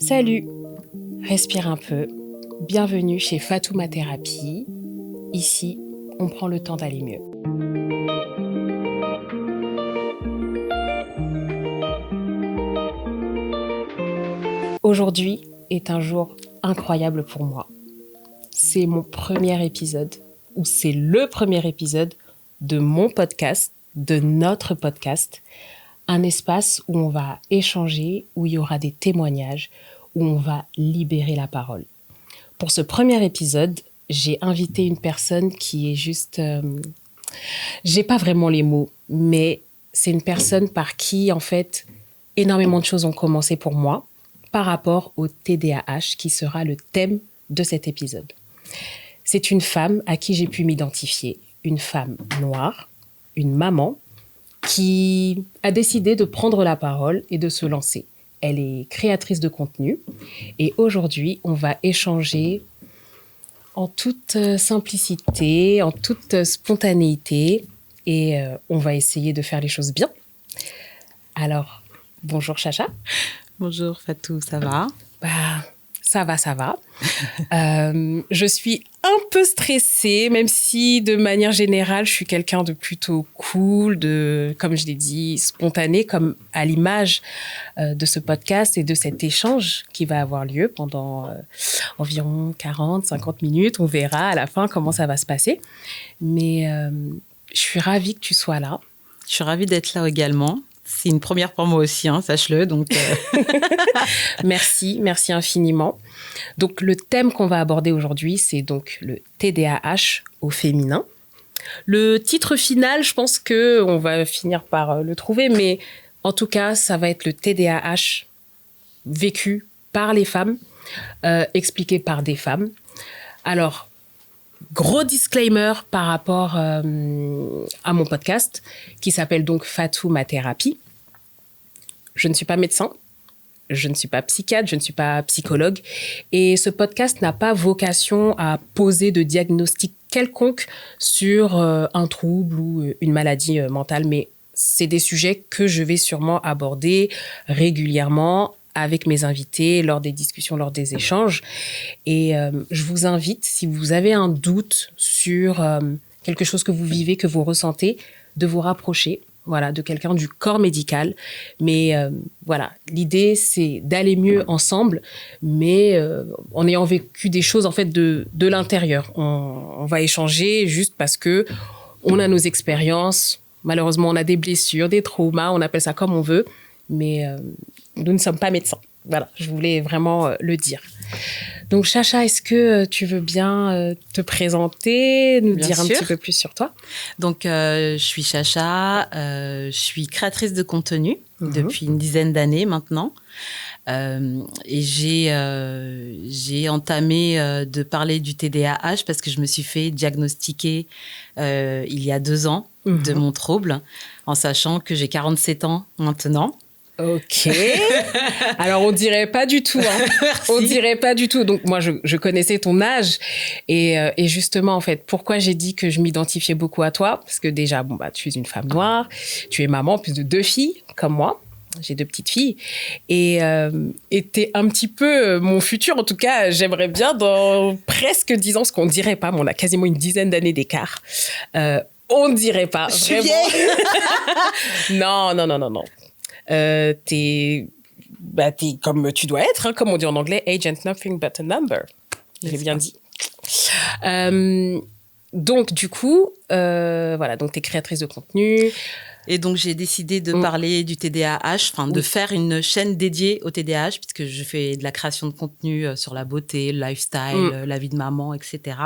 Salut, respire un peu. Bienvenue chez Fatouma Thérapie. Ici, on prend le temps d'aller mieux. Aujourd'hui est un jour incroyable pour moi. C'est mon premier épisode, ou c'est le premier épisode de mon podcast, de notre podcast. Un espace où on va échanger, où il y aura des témoignages, où on va libérer la parole. Pour ce premier épisode, j'ai invité une personne qui est juste... j'ai pas vraiment les mots, mais c'est une personne par qui, en fait, énormément de choses ont commencé pour moi par rapport au TDAH, qui sera le thème de cet épisode. C'est une femme à qui j'ai pu m'identifier, une femme noire, une maman, qui a décidé de prendre la parole et de se lancer. Elle est créatrice de contenu et aujourd'hui, on va échanger en toute simplicité, en toute spontanéité et on va essayer de faire les choses bien. Alors, bonjour Chacha. Bonjour Fatou, ça va ? Ça va. Je suis un peu stressée, même si de manière générale, je suis quelqu'un de plutôt cool, comme je l'ai dit, spontané, comme à l'image de ce podcast et de cet échange qui va avoir lieu pendant environ 40-50 minutes. On verra à la fin comment ça va se passer. Mais je suis ravie que tu sois là. Je suis ravie d'être là également. C'est une première pour moi aussi, sache-le. Donc Merci infiniment. Donc, le thème qu'on va aborder aujourd'hui, c'est donc le TDAH au féminin. Le titre final, je pense qu'on va finir par le trouver, mais en tout cas, ça va être le TDAH vécu par les femmes, expliqué par des femmes. Alors, gros disclaimer par rapport à mon podcast qui s'appelle donc Fatouma Thérapie. Je ne suis pas médecin, je ne suis pas psychiatre, je ne suis pas psychologue et ce podcast n'a pas vocation à poser de diagnostic quelconque sur un trouble ou une maladie mentale, mais c'est des sujets que je vais sûrement aborder régulièrement avec mes invités, lors des discussions, lors des échanges. Et je vous invite, si vous avez un doute sur quelque chose que vous vivez, que vous ressentez, de vous rapprocher de quelqu'un du corps médical. Mais l'idée, c'est d'aller mieux ensemble, mais en ayant vécu des choses en fait de l'intérieur. On va échanger juste parce que on a nos expériences. Malheureusement, on a des blessures, des traumas, on appelle ça comme on veut, mais nous ne sommes pas médecins. Voilà, je voulais vraiment le dire. Donc, Chacha, est-ce que tu veux bien te présenter, nous dire un petit peu plus sur toi ? Donc, je suis Chacha, je suis créatrice de contenu depuis une dizaine d'années maintenant. Et j'ai entamé de parler du TDAH parce que je me suis fait diagnostiquer il y a 2 ans de mon trouble, en sachant que j'ai 47 ans maintenant. Ok. Alors, on dirait pas du tout. On dirait pas du tout. Donc, moi, je connaissais ton âge. Et justement, en fait, pourquoi j'ai dit que je m'identifiais beaucoup à toi ? Parce que déjà, tu es une femme noire. Tu es maman, en plus de 2 filles, comme moi. J'ai 2 petites filles. Et t'es un petit peu mon futur. En tout cas, j'aimerais bien dans presque 10 ans, ce qu'on dirait pas. Mais on a quasiment une dizaine d'années d'écart. On dirait pas. Je suis vieille. Non. T'es comme tu dois être, comme on dit en anglais, age ain't nothing but a number. Je l'ai bien dit. Donc, du coup, donc t'es créatrice de contenu. Et donc, j'ai décidé de parler du TDAH, de faire une chaîne dédiée au TDAH, puisque je fais de la création de contenu sur la beauté, le lifestyle, la vie de maman, etc.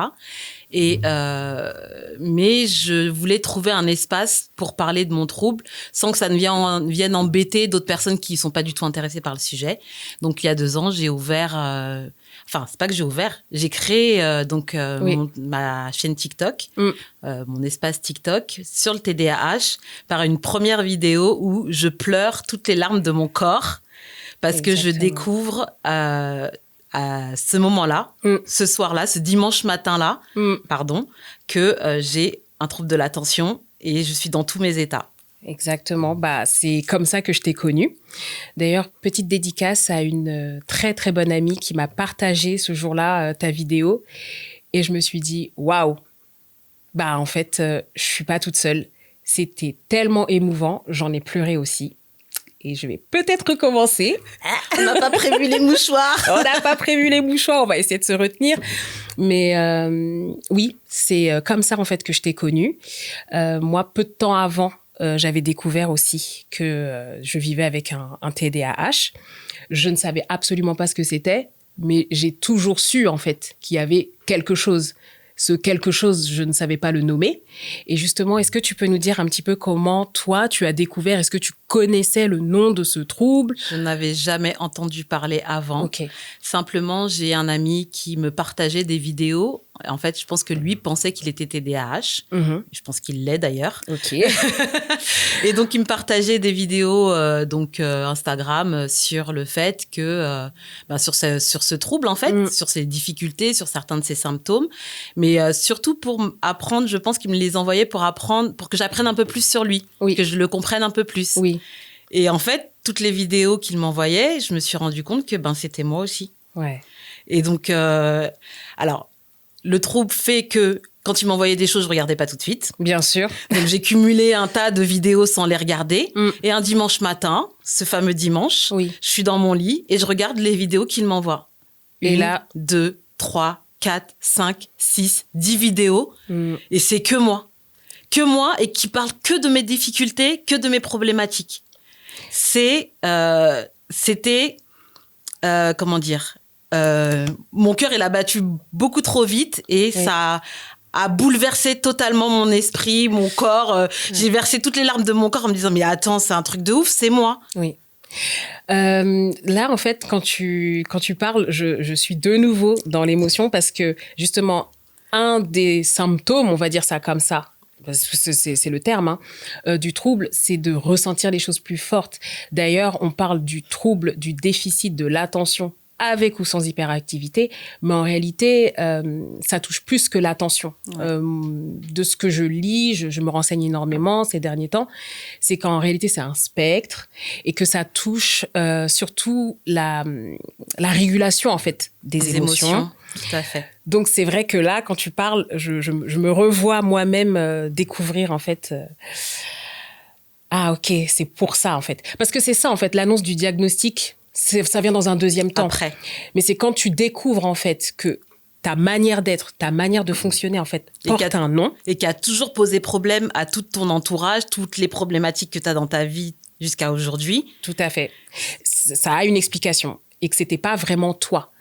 Mais je voulais trouver un espace pour parler de mon trouble sans que ça ne vienne embêter d'autres personnes qui ne sont pas du tout intéressées par le sujet. Donc, il y a 2 ans, j'ai ouvert... c'est pas que j'ai ouvert. J'ai créé ma chaîne TikTok, mon espace TikTok sur le TDAH par une première vidéo où je pleure toutes les larmes de mon corps parce que je découvre à ce moment-là, ce soir-là, ce dimanche matin-là, que j'ai un trouble de l'attention et je suis dans tous mes états. Exactement. Bah, c'est comme ça que je t'ai connue. D'ailleurs, petite dédicace à une très, très bonne amie qui m'a partagé ce jour-là ta vidéo. Et je me suis dit, waouh, bah, en fait, je suis pas toute seule. C'était tellement émouvant. J'en ai pleuré aussi. Et je vais peut-être recommencer. On n'a pas prévu les mouchoirs. On n'a pas prévu les mouchoirs. On va essayer de se retenir. Mais oui, c'est comme ça, en fait, que je t'ai connue. Moi, peu de temps avant, j'avais découvert aussi que je vivais avec un TDAH. Je ne savais absolument pas ce que c'était, mais j'ai toujours su, en fait, qu'il y avait quelque chose. Ce quelque chose, je ne savais pas le nommer. Et justement, est-ce que tu peux nous dire un petit peu comment, toi, tu as découvert, est-ce que tu connaissais le nom de ce trouble? Je n'avais jamais entendu parler avant. Ok. Simplement, j'ai un ami qui me partageait des vidéos. En fait, je pense que lui pensait qu'il était TDAH. Je pense qu'il l'est d'ailleurs. Ok. Et donc, il me partageait des vidéos Instagram sur le fait que, sur ce trouble, en fait, sur ses difficultés, sur certains de ses symptômes. Mais surtout pour apprendre, je pense qu'il me les envoyait pour apprendre, pour que j'apprenne un peu plus sur lui, que je le comprenne un peu plus. Oui. Et en fait, toutes les vidéos qu'il m'envoyait, je me suis rendu compte que c'était moi aussi. Ouais. Et donc, alors, le trouble fait que quand il m'envoyait des choses, je regardais pas tout de suite. Bien sûr. Donc, j'ai cumulé un tas de vidéos sans les regarder. Et un dimanche matin, ce fameux dimanche, je suis dans mon lit et je regarde les vidéos qu'il m'envoie. Et là, 2, 3, 4, 5, 6, 10 vidéos. Et c'est que moi. Que moi et qui parle que de mes difficultés, que de mes problématiques. C'était, comment dire, mon cœur, il a battu beaucoup trop vite et ça a bouleversé totalement mon esprit, mon corps. J'ai versé toutes les larmes de mon corps en me disant, mais attends, c'est un truc de ouf, c'est moi. Oui. Là, en fait, quand tu parles, je suis de nouveau dans l'émotion parce que, justement, un des symptômes, on va dire ça comme ça, parce que c'est le terme, du trouble, c'est de ressentir les choses plus fortes. D'ailleurs, on parle du trouble du déficit de l'attention avec ou sans hyperactivité, mais en réalité, ça touche plus que l'attention. De ce que je lis, je me renseigne énormément ces derniers temps, c'est qu'en réalité, c'est un spectre et que ça touche surtout la régulation, en fait, des émotions. Tout à fait. Donc, c'est vrai que là, quand tu parles, je me revois moi-même découvrir, en fait... Ah, ok, c'est pour ça, en fait. Parce que c'est ça, en fait, l'annonce du diagnostic, ça vient dans un deuxième temps. Après. Mais c'est quand tu découvres, en fait, que ta manière d'être, ta manière de fonctionner, en fait, porte un nom. Et qui a toujours posé problème à tout ton entourage, toutes les problématiques que tu as dans ta vie jusqu'à aujourd'hui. Tout à fait. Ça a une explication. Et que c'était pas vraiment toi.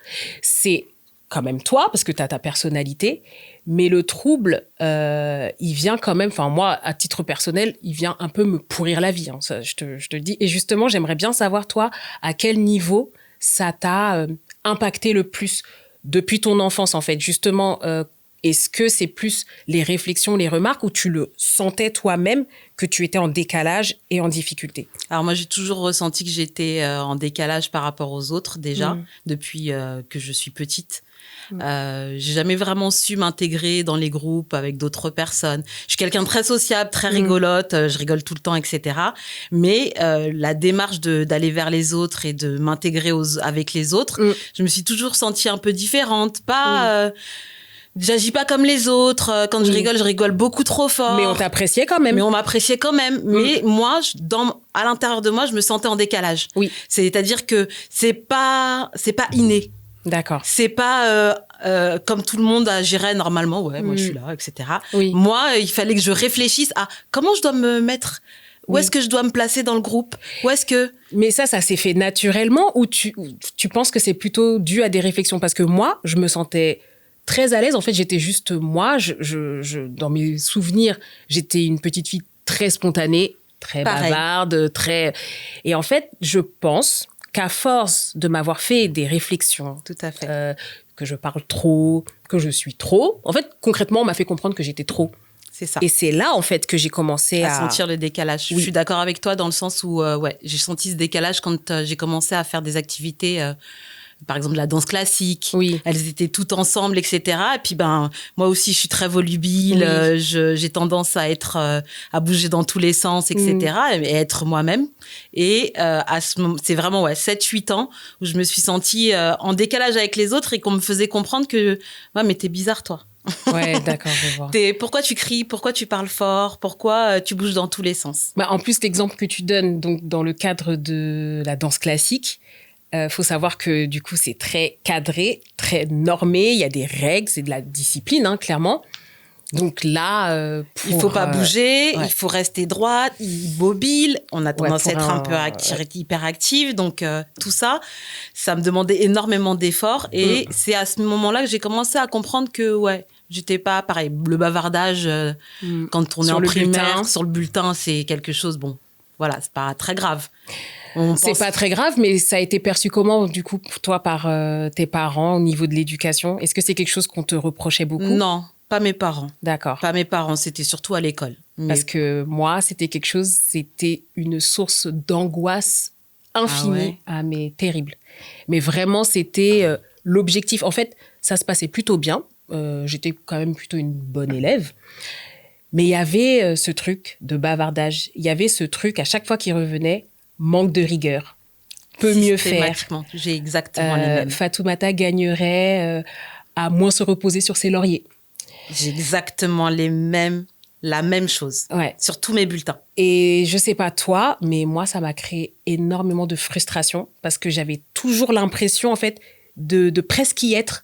C'est quand même toi, parce que tu as ta personnalité, mais le trouble, il vient quand même, enfin moi, à titre personnel, il vient un peu me pourrir la vie, ça, je te le dis. Et justement, j'aimerais bien savoir, toi, à quel niveau ça t'a impacté le plus depuis ton enfance, en fait. Justement, est-ce que c'est plus les réflexions, les remarques, ou tu le sentais toi-même que tu étais en décalage et en difficulté? Alors moi, j'ai toujours ressenti que j'étais en décalage par rapport aux autres, déjà, depuis que je suis petite. J'ai jamais vraiment su m'intégrer dans les groupes avec d'autres personnes. Je suis quelqu'un de très sociable, très rigolote, je rigole tout le temps, etc. Mais la démarche d'aller vers les autres et de m'intégrer avec les autres, je me suis toujours sentie un peu différente. J'agis pas comme les autres. Quand je rigole beaucoup trop fort. Mais on t'appréciait quand même. Mais on m'appréciait quand même. Mais moi, à l'intérieur de moi, je me sentais en décalage. Oui. C'est-à-dire que c'est pas inné. D'accord. C'est pas comme tout le monde agirait normalement. Ouais, moi je suis là, etc. Oui. Moi, il fallait que je réfléchisse à comment je dois me mettre. Où est-ce que je dois me placer dans le groupe? Où est-ce que... Mais ça s'est fait naturellement ou tu penses que c'est plutôt dû à des réflexions? Parce que moi, je me sentais très à l'aise. En fait, j'étais juste moi. Dans mes souvenirs, j'étais une petite fille très spontanée, très bavarde, très... Et en fait, je pense qu'à force de m'avoir fait des réflexions, tout à fait, que je parle trop, que je suis trop, en fait, concrètement, on m'a fait comprendre que j'étais trop. C'est ça. Et c'est là, en fait, que j'ai commencé à sentir le décalage. Oui. Je suis d'accord avec toi dans le sens où, j'ai senti ce décalage quand j'ai commencé à faire des activités par exemple la danse classique. Oui. Elles étaient toutes ensemble, etc. Et puis moi aussi je suis très volubile, j'ai tendance à être à bouger dans tous les sens, etc. Et être moi-même. Et à ce moment, c'est vraiment 7-8 ans où je me suis sentie en décalage avec les autres et qu'on me faisait comprendre que mais t'es bizarre toi. Ouais, d'accord, je vois. Pourquoi tu cries, pourquoi tu parles fort, pourquoi tu bouges dans tous les sens. En plus, l'exemple que tu donnes donc dans le cadre de la danse classique, faut savoir que du coup c'est très cadré, très normé. Il y a des règles, c'est de la discipline, hein, clairement. Donc là, il faut pas bouger, il faut rester droite, immobile. On a tendance à être un peu hyperactive, donc tout ça, ça me demandait énormément d'efforts. Et c'est à ce moment-là que j'ai commencé à comprendre que j'étais pas pareil. Le bavardage, quand on est en primaire, sur le bulletin, c'est quelque chose. Bon, voilà, c'est pas très grave. C'est pas très grave, mais ça a été perçu comment, du coup, pour toi, par tes parents au niveau de l'éducation? Est-ce que c'est quelque chose qu'on te reprochait beaucoup? Non, pas mes parents. D'accord. Pas mes parents, c'était surtout à l'école. Parce que moi, c'était une source d'angoisse infinie. Mais terrible. Mais vraiment, c'était l'objectif. En fait, ça se passait plutôt bien. J'étais quand même plutôt une bonne élève. Mais il y avait ce truc de bavardage. Il y avait ce truc, à chaque fois qu'il revenait, manque de rigueur. Peut mieux faire. J'ai exactement les mêmes. Fatoumata gagnerait à moins se reposer sur ses lauriers. J'ai exactement la même chose. Sur tous mes bulletins. Et je sais pas toi, mais moi, ça m'a créé énormément de frustration parce que j'avais toujours l'impression, en fait, de presque y être.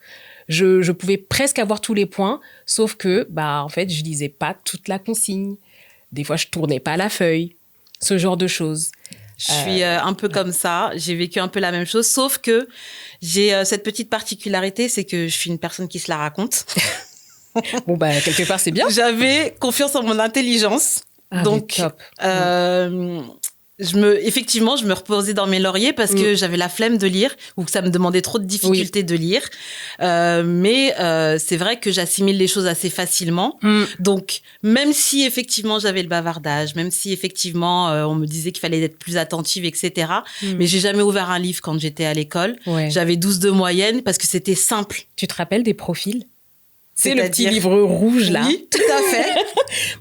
Je pouvais presque avoir tous les points, sauf que, en fait, je lisais pas toute la consigne. Des fois, je tournais pas la feuille. Ce genre de choses. Je suis un peu comme ça. J'ai vécu un peu la même chose, sauf que j'ai cette petite particularité, c'est que je suis une personne qui se la raconte. Bon, quelque part, c'est bien. J'avais confiance en mon intelligence. Donc, top. Effectivement, je me reposais dans mes lauriers parce que j'avais la flemme de lire ou que ça me demandait trop de difficultés de lire. Mais c'est vrai que j'assimile les choses assez facilement. Donc, même si effectivement j'avais le bavardage, même si effectivement on me disait qu'il fallait être plus attentive, etc. Mais j'ai jamais ouvert un livre quand j'étais à l'école. J'avais 12 de moyenne parce que c'était simple. Tu te rappelles des profils ? C'est le petit livre rouge, là. Oui, tout à fait.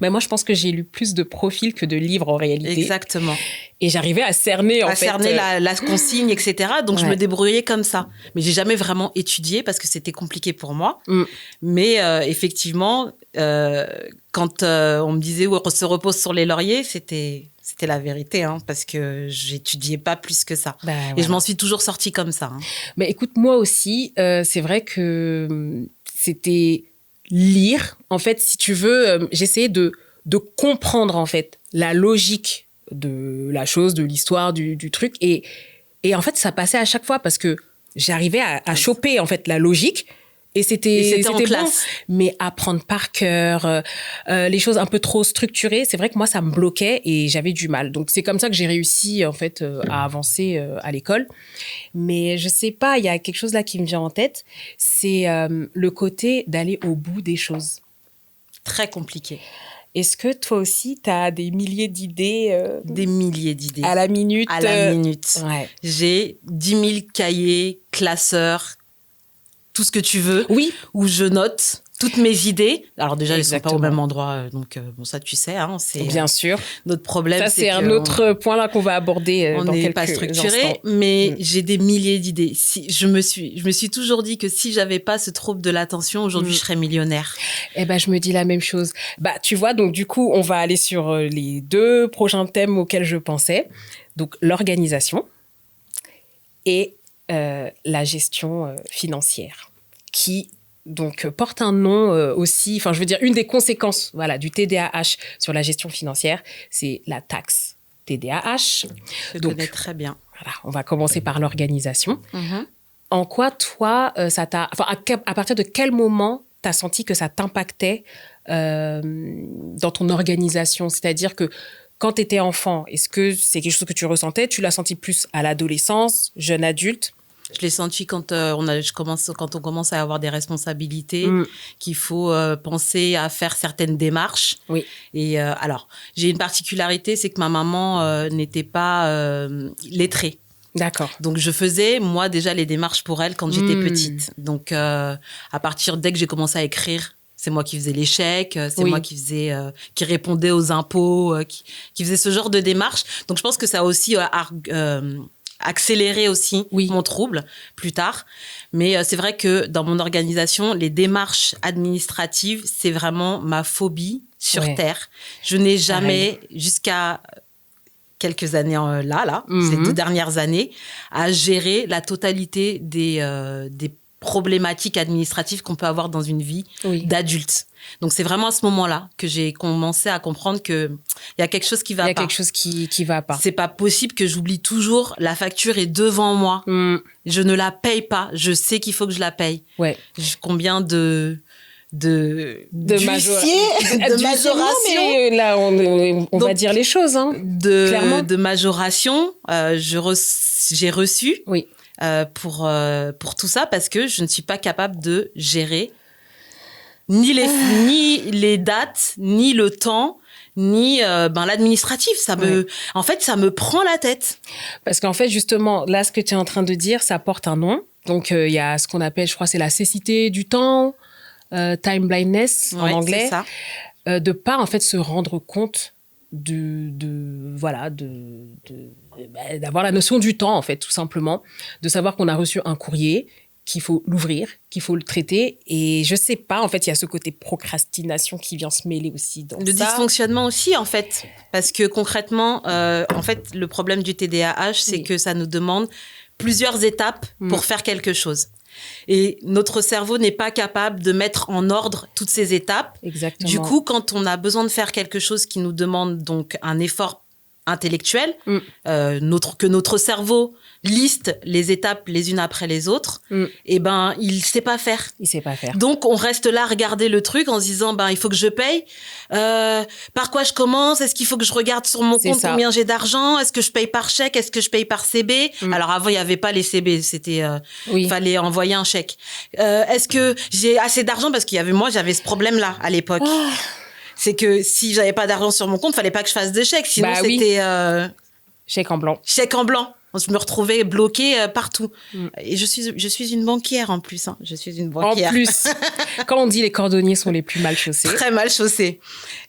Mais moi, je pense que j'ai lu plus de profils que de livres, en réalité. Exactement. Et j'arrivais à cerner, la consigne, etc. Donc, je me débrouillais comme ça. Mais j'ai jamais vraiment étudié parce que c'était compliqué pour moi. Mais effectivement, quand on me disait on se repose sur les lauriers, c'était la vérité, hein, parce que j'étudiais pas plus que ça. Et je m'en suis toujours sortie comme ça. Hein. Mais écoute, moi aussi, c'est vrai que c'était lire. En fait, si tu veux, j'essayais de comprendre, en fait, la logique de la chose, de l'histoire, du truc. Et en fait, ça passait à chaque fois parce que j'arrivais à choper, en fait, la logique. Et c'était en classe. Bon. Mais apprendre par cœur, les choses un peu trop structurées, c'est vrai que moi, ça me bloquait et j'avais du mal. Donc, c'est comme ça que j'ai réussi, en fait, à avancer à l'école. Mais je sais pas, il y a quelque chose là qui me vient en tête. C'est le côté d'aller au bout des choses. Très compliqué. Est-ce que toi aussi, tu as des milliers d'idées Des milliers d'idées. À la minute. À la minute. Ouais. J'ai 10 000 cahiers, classeurs, tout ce que tu veux, où je note toutes mes idées. Alors déjà, elles ne sont pas au même endroit, donc bon, ça tu sais. Hein, c'est bien sûr. Notre problème, ça, c'est un autre point là qu'on va aborder dans quelques instants. On n'est pas structuré, mais j'ai des milliers d'idées. Je me suis toujours dit que si j'avais pas ce trouble de l'attention, aujourd'hui, je serais millionnaire. Eh ben, je me dis la même chose. Tu vois, donc du coup, on va aller sur les 2 prochains thèmes auxquels je pensais. Donc, l'organisation et la gestion financière, qui donc porte un nom aussi, enfin je veux dire une des conséquences du TDAH sur la gestion financière, c'est la taxe TDAH. Je connais très bien. Voilà, on va commencer par l'organisation. En quoi toi, ça t'a, enfin à partir de quel moment t'as senti que ça t'impactait dans ton organisation, c'est-à-dire que quand tu étais enfant, est-ce que c'est quelque chose que tu ressentais? Tu l'as senti plus à l'adolescence, jeune adulte? Je l'ai senti quand on commence à avoir des responsabilités, qu'il faut penser à faire certaines démarches. Oui. Et alors, j'ai une particularité, c'est que ma maman n'était pas lettrée. D'accord. Donc, je faisais, moi, déjà les démarches pour elle quand j'étais petite. Donc, à partir, dès que j'ai commencé à écrire, c'est moi qui faisais les chèques, c'est moi qui faisais, qui répondais aux impôts, qui faisait ce genre de démarches. Donc, je pense que ça a aussi accéléré aussi mon trouble plus tard. Mais c'est vrai que dans mon organisation, les démarches administratives, c'est vraiment ma phobie sur Terre. Je n'ai jamais, jusqu'à quelques années ces 2 dernières années, à gérer la totalité des problématiques administratives qu'on peut avoir dans une vie d'adulte. Donc, c'est vraiment à ce moment-là que j'ai commencé à comprendre qu'il y a quelque chose qui va pas. Il y a quelque chose qui va pas. C'est pas possible que j'oublie toujours. La facture est devant moi. Je ne la paye pas. Je sais qu'il faut que je la paye. Ouais. Combien de majoration. Mais là, on va dire les choses. Hein, clairement. De majoration, j'ai reçu pour tout ça parce que je ne suis pas capable de gérer ni les dates, ni le temps, ni l'administratif. En fait, ça me prend la tête. Parce qu'en fait, justement, là, ce que tu es en train de dire, ça porte un nom. Donc, il y a ce qu'on appelle, je crois, c'est la cécité du temps. Time blindness en anglais, c'est ça. De pas en fait se rendre compte d'avoir la notion du temps en fait, tout simplement, de savoir qu'on a reçu un courrier, qu'il faut l'ouvrir, qu'il faut le traiter, et je sais pas, en fait, il y a ce côté procrastination qui vient se mêler aussi dans le dysfonctionnement aussi en fait, parce que concrètement, en fait, le problème du TDAH, c'est que ça nous demande plusieurs étapes pour faire quelque chose. Et notre cerveau n'est pas capable de mettre en ordre toutes ces étapes. Exactement. Du coup, quand on a besoin de faire quelque chose qui nous demande donc un effort intellectuel, que notre cerveau liste les étapes les unes après les autres, et il sait pas faire. Il sait pas faire. Donc, on reste là à regarder le truc en se disant, il faut que je paye. Par quoi je commence? Est-ce qu'il faut que je regarde sur mon compte combien j'ai d'argent? Est-ce que je paye par chèque? Est-ce que je paye par CB? Alors, avant, il y avait pas les CB. C'était, fallait envoyer un chèque. Est-ce que j'ai assez d'argent? Parce j'avais ce problème-là à l'époque. Oh. C'est que si j'avais pas d'argent sur mon compte, fallait pas que je fasse de chèque. Sinon, c'était... Chèque en blanc. Chèque en blanc. Je me retrouvais bloquée partout. Et je suis une banquière en plus. Hein. Je suis une banquière. En plus. Quand on dit les cordonniers sont les plus mal chaussés. Très mal chaussés.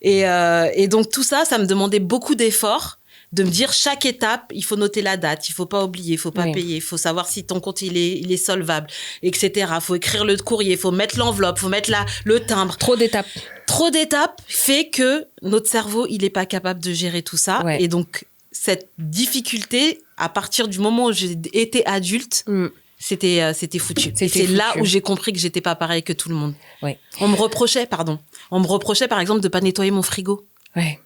Et donc, tout ça, ça me demandait beaucoup d'efforts. De me dire, chaque étape, il faut noter la date, il faut pas oublier, il faut pas payer, il faut savoir si ton compte il est solvable, etc. Il faut écrire le courrier, il faut mettre l'enveloppe, il faut mettre le timbre. Trop d'étapes. Trop d'étapes fait que notre cerveau, il est pas capable de gérer tout ça. Ouais. Et donc, cette difficulté, à partir du moment où j'ai été adulte, c'était foutu. C'est là où j'ai compris que j'étais pas pareil que tout le monde. Ouais. On me reprochait, par exemple, de pas nettoyer mon frigo. Ouais.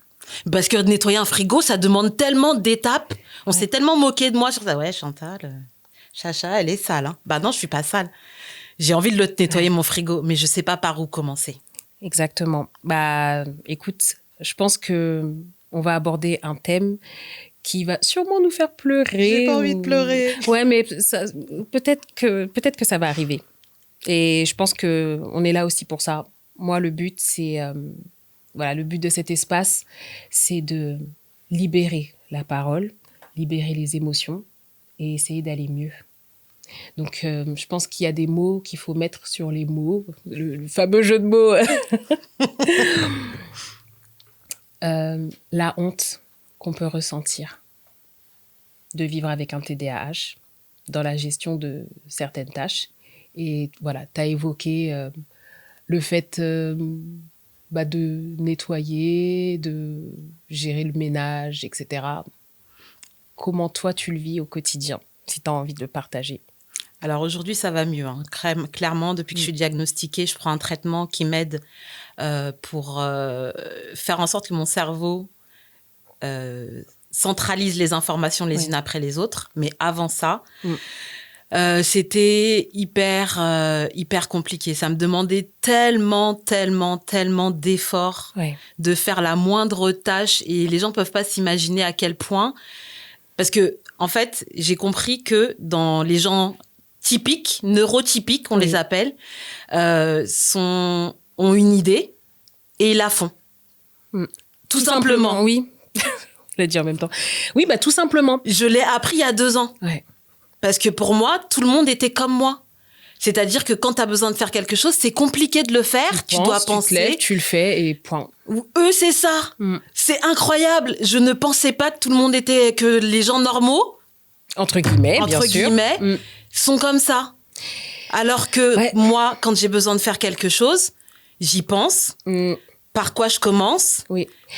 Parce que nettoyer un frigo, ça demande tellement d'étapes. On s'est tellement moqué de moi sur ça. Ouais, Chantal, Chacha, elle est sale. Hein. Bah non, je suis pas sale. J'ai envie de le nettoyer mon frigo, mais je sais pas par où commencer. Exactement. Bah, écoute, je pense que on va aborder un thème qui va sûrement nous faire pleurer. J'ai pas envie de pleurer. Ouais, mais peut-être que ça va arriver. Et je pense que on est là aussi pour ça. Moi, le but, c'est le but de cet espace, c'est de libérer la parole, libérer les émotions et essayer d'aller mieux. Donc, je pense qu'il y a des mots qu'il faut mettre sur les mots, le fameux jeu de mots. La honte qu'on peut ressentir de vivre avec un TDAH dans la gestion de certaines tâches. Et voilà, tu as évoqué le fait de nettoyer, de gérer le ménage, etc. Comment toi, tu le vis au quotidien, si tu as envie de le partager? Alors aujourd'hui, ça va mieux. Hein. Clairement, depuis que je suis diagnostiquée, je prends un traitement qui m'aide pour faire en sorte que mon cerveau centralise les informations les unes après les autres. Mais avant ça, c'était hyper compliqué. Ça me demandait tellement d'efforts de faire la moindre tâche. Et les gens ne peuvent pas s'imaginer à quel point. Parce que, en fait, j'ai compris que dans les gens typiques, neurotypiques, on les appelle, ont une idée et ils la font. Tout simplement. Oui. Je l'ai dit en même temps. Oui, tout simplement. Je l'ai appris il y a 2 ans. Ouais. Parce que pour moi, tout le monde était comme moi. C'est-à-dire que quand tu as besoin de faire quelque chose, c'est compliqué de le faire. Tu dois penser. Tu te lèves, tu le fais et point. Eux, c'est ça. C'est incroyable. Je ne pensais pas que tout le monde était... Que les gens normaux... Entre guillemets, sont comme ça. Alors que moi, quand j'ai besoin de faire quelque chose, j'y pense. Par quoi je commence.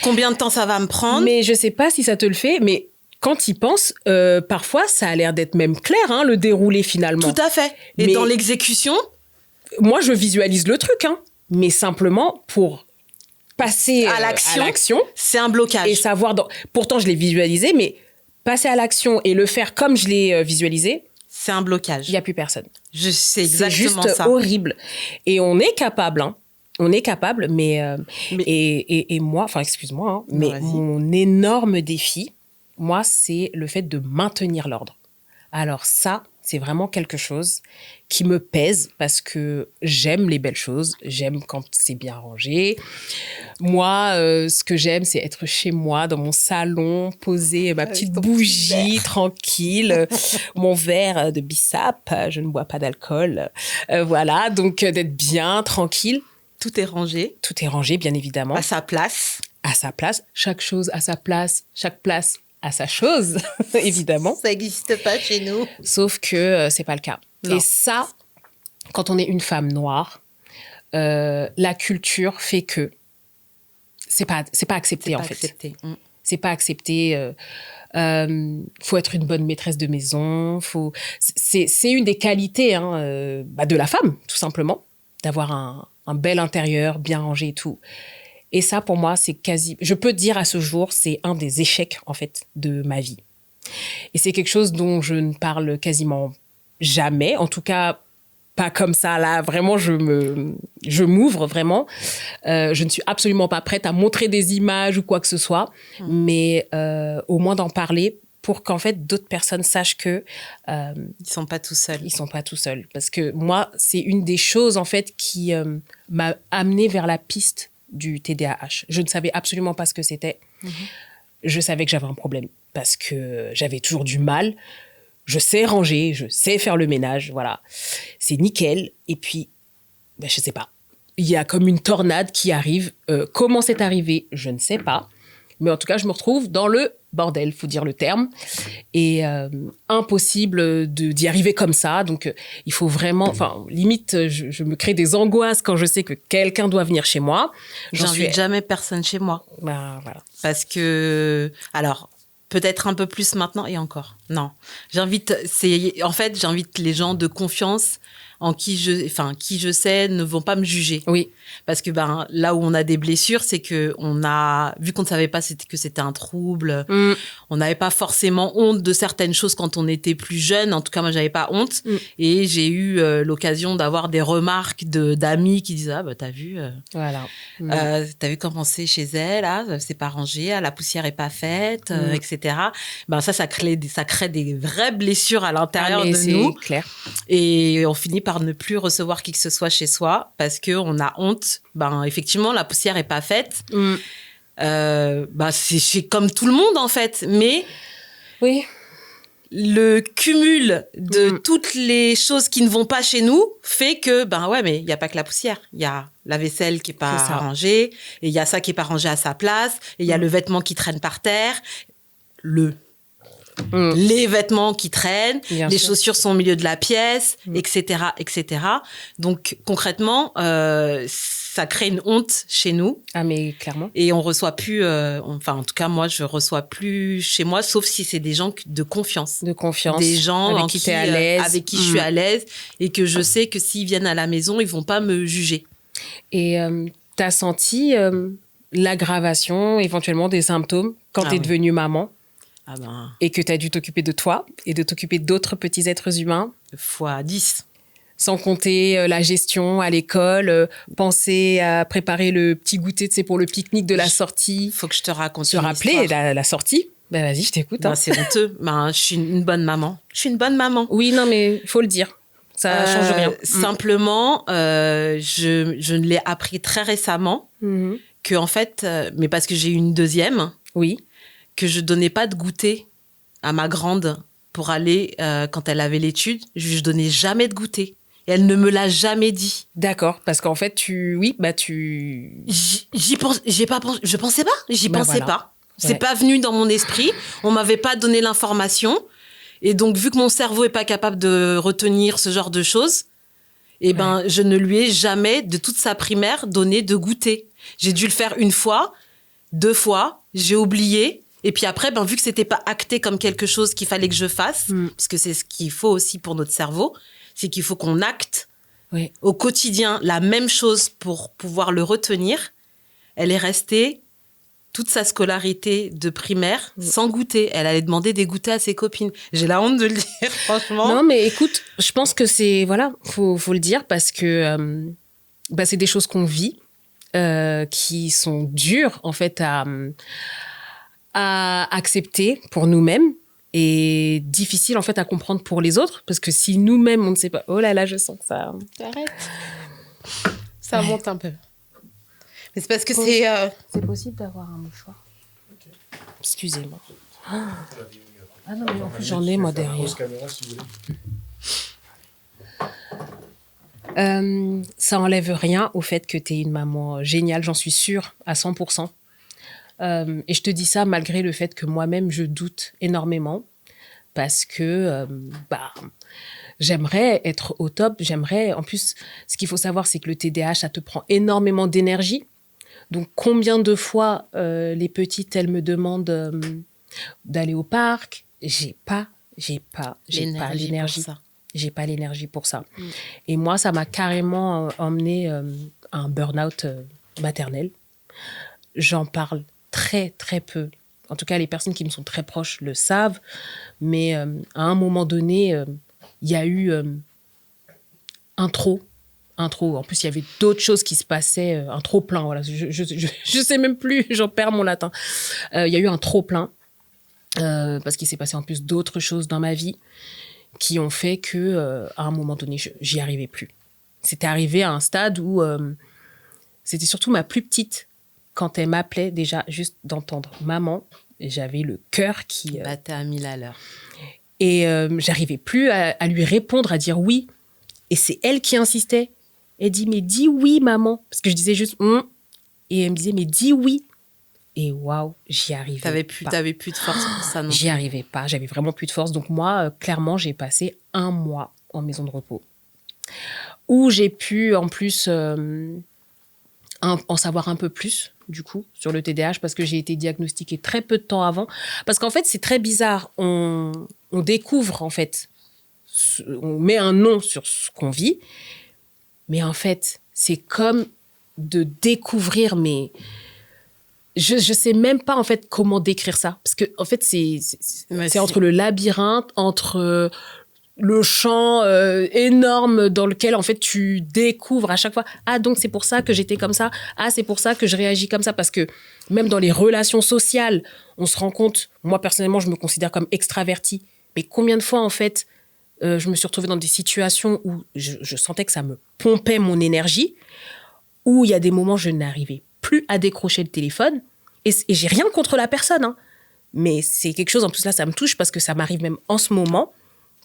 Combien de temps ça va me prendre. Mais je sais pas si ça te le fait, mais quand y penses, parfois, ça a l'air d'être même clair, hein, le déroulé finalement. Tout à fait. Et dans l'exécution... Moi, je visualise le truc, hein, mais simplement pour passer à l'action. C'est un blocage. Et savoir... Pourtant, je l'ai visualisé, mais passer à l'action et le faire comme je l'ai visualisé... C'est un blocage. Il n'y a plus personne. C'est exactement ça. C'est juste horrible. Et on est capable, hein. On est capable, mais et moi, enfin, excuse-moi, hein, mais mon énorme défi, moi, c'est le fait de maintenir l'ordre. Alors ça, c'est vraiment quelque chose qui me pèse parce que j'aime les belles choses, j'aime quand c'est bien rangé. Moi, ce que j'aime, c'est être chez moi, dans mon salon, poser ma petite bougie, tranquille, mon verre de bissap, je ne bois pas d'alcool. Voilà, donc d'être bien, tranquille. Tout est rangé. Tout est rangé, bien évidemment. À sa place. À sa place. Chaque chose à sa place. Chaque place à sa chose, évidemment. Ça n'existe pas chez nous. Sauf que c'est pas le cas. Non. Et ça, quand on est une femme noire, la culture fait que c'est pas accepté, en fait. C'est pas accepté. Faut être une bonne maîtresse de maison. C'est une des qualités de la femme, tout simplement, d'avoir un bel intérieur, bien rangé et tout. Et ça, pour moi, c'est quasi... Je peux dire à ce jour, c'est un des échecs, en fait, de ma vie. Et c'est quelque chose dont je ne parle quasiment jamais. En tout cas, pas comme ça. Là, vraiment, je m'ouvre, vraiment. Je ne suis absolument pas prête à montrer des images ou quoi que ce soit. Mais au moins d'en parler pour qu'en fait, d'autres personnes sachent que... ils sont pas tout seuls. Ils sont pas tout seuls. Parce que moi, c'est une des choses, en fait, qui m'a amenée vers la piste du TDAH. Je ne savais absolument pas ce que c'était. Je savais que j'avais un problème parce que j'avais toujours du mal. Je sais ranger, je sais faire le ménage, voilà. C'est nickel. Et puis, je sais pas. Il y a comme une tornade qui arrive. Comment c'est arrivé, je ne sais pas. Mais en tout cas, je me retrouve dans le bordel, faut dire le terme. Et impossible d'y arriver comme ça. Donc, il faut vraiment... Enfin, limite, je me crée des angoisses quand je sais que quelqu'un doit venir chez moi. J'invite jamais personne chez moi. Voilà. Parce que... Alors, peut-être un peu plus maintenant et encore. Non. J'invite les gens de confiance qui je sais ne vont pas me juger. Oui. Parce que là où on a des blessures, c'est que vu qu'on ne savait pas que c'était un trouble, on n'avait pas forcément honte de certaines choses quand on était plus jeune. En tout cas, moi, j'avais pas honte. Et j'ai eu l'occasion d'avoir des remarques d'amis qui disaient t'as vu, voilà. T'as vu comment c'est chez elle, c'est pas rangé, la poussière est pas faite, etc. Ça crée des vraies blessures à l'intérieur de nous. C'est clair. Et on finit par ne plus recevoir qui que ce soit chez soi parce qu'on a honte. Effectivement, la poussière est pas faite. C'est comme tout le monde, en fait. Mais oui. Le cumul de toutes les choses qui ne vont pas chez nous fait que, mais il n'y a pas que la poussière. Il y a la vaisselle qui n'est pas rangée, et il y a ça qui n'est pas rangé à sa place, et il y a le vêtement qui traîne par terre, les vêtements qui traînent, les chaussures sont au milieu de la pièce, etc., etc. Donc, concrètement, ça crée une honte chez nous. Ah, mais clairement. Et on reçoit plus... en tout cas, moi, je reçois plus chez moi, sauf si c'est des gens de confiance. De confiance. Des gens avec qui t'es à l'aise. Avec qui je suis à l'aise et que je sais que s'ils viennent à la maison, ils vont pas me juger. Et t'as senti l'aggravation, éventuellement, des symptômes quand t'es devenue maman? Et que tu as dû t'occuper de toi et de t'occuper d'autres petits êtres humains. Fois 10. Sans compter la gestion à l'école, penser à préparer le petit goûter, pour le pique-nique de la sortie. Faut que je te raconte se rappeler la sortie. Vas-y, je t'écoute. C'est honteux. Je suis une bonne maman. Oui, non, mais il faut le dire. Ça change rien. Simplement, je ne l'ai appris très récemment que, en fait, mais parce que j'ai eu une deuxième. Oui. Que je donnais pas de goûter à ma grande pour aller, quand elle avait l'étude, je lui donnais jamais de goûter. Et elle ne me l'a jamais dit. D'accord, parce qu'en fait, J'y pense, je pensais pas, j'y pensais voilà. pas. C'est Ouais. pas venu dans mon esprit. On m'avait pas donné l'information. Et donc, vu que mon cerveau est pas capable de retenir ce genre de choses, je ne lui ai jamais, de toute sa primaire, donné de goûter. J'ai dû le faire 1 fois, 2 fois, j'ai oublié. Et puis après, vu que c'était pas acté comme quelque chose qu'il fallait que je fasse, puisque c'est ce qu'il faut aussi pour notre cerveau, c'est qu'il faut qu'on acte au quotidien la même chose pour pouvoir le retenir. Elle est restée toute sa scolarité de primaire sans goûter. Elle allait demander des goûters à ses copines. J'ai la honte de le dire, franchement. Non, mais écoute, je pense que c'est... Voilà, faut le dire parce que c'est des choses qu'on vit, qui sont dures, en fait, à accepter pour nous-mêmes et difficiles, en fait, à comprendre pour les autres. Parce que si nous-mêmes, on ne sait pas... Oh là là, je sens que ça... Arrête. Ça monte un peu. Mais c'est parce que c'est... C'est possible d'avoir un mouchoir. Okay. Excusez-moi. Ah non, mais en plus, j'en ai, moi, derrière. Ça enlève rien au fait que tu es une maman géniale, j'en suis sûre, à 100%. Et je te dis ça malgré le fait que moi-même, je doute énormément parce que j'aimerais être au top. En plus, ce qu'il faut savoir, c'est que le TDAH, ça te prend énormément d'énergie. Donc, combien de fois les petites, elles me demandent d'aller au parc. J'ai pas l'énergie. J'ai pas l'énergie pour ça. Et moi, ça m'a carrément emmené à un burn-out maternel. J'en parle très, très peu. En tout cas, les personnes qui me sont très proches le savent. Mais à un moment donné, il y a eu un trop. En plus, il y avait d'autres choses qui se passaient, un trop-plein. Voilà. Je sais même plus, j'en perds mon latin. Il y a eu un trop-plein parce qu'il s'est passé en plus d'autres choses dans ma vie qui ont fait que, à un moment donné, j'y arrivais plus. C'était arrivé à un stade où c'était surtout ma plus petite, quand elle m'appelait déjà juste d'entendre maman, j'avais le cœur qui battait à 1000 à l'heure. Et j'arrivais plus à lui répondre, à dire oui. Et c'est elle qui insistait. Elle dit, mais dis oui, maman. Parce que je disais juste, Et elle me disait, mais dis oui. Et waouh, j'y arrivais pas. T'avais plus de force pour ça, non? J'y arrivais pas. J'avais vraiment plus de force. Donc moi, clairement, j'ai passé 1 mois en maison de repos. Où j'ai pu, en plus, en savoir un peu plus, du coup, sur le TDAH, parce que j'ai été diagnostiquée très peu de temps avant. Parce qu'en fait, c'est très bizarre. On découvre, en fait, on met un nom sur ce qu'on vit. Mais en fait, c'est comme de découvrir, mais je sais même pas en fait comment décrire ça, parce que en fait c'est entre le labyrinthe, entre le champ énorme dans lequel en fait tu découvres à chaque fois. Ah donc c'est pour ça que j'étais comme ça. Ah c'est pour ça que je réagis comme ça, parce que même dans les relations sociales, on se rend compte. Moi personnellement, je me considère comme extravertie, mais combien de fois en fait je me suis retrouvée dans des situations où je sentais que ça me pompait mon énergie, où il y a des moments où je n'arrivais plus à décrocher le téléphone. Et j'ai rien contre la personne, hein. Mais c'est quelque chose, en plus là, ça me touche parce que ça m'arrive même en ce moment.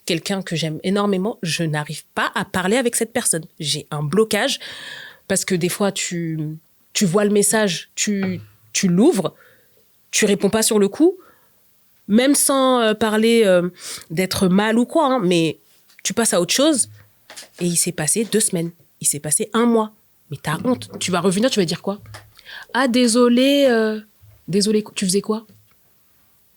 Quelqu'un que j'aime énormément, je n'arrive pas à parler avec cette personne. J'ai un blocage parce que des fois, tu vois le message, tu l'ouvres, tu réponds pas sur le coup, même sans parler d'être mal ou quoi, hein, mais tu passes à autre chose. Et il s'est passé 2 semaines. Il s'est passé 1 mois. Mais t'as honte. Tu vas revenir, tu vas dire quoi? Ah, désolé, tu faisais quoi?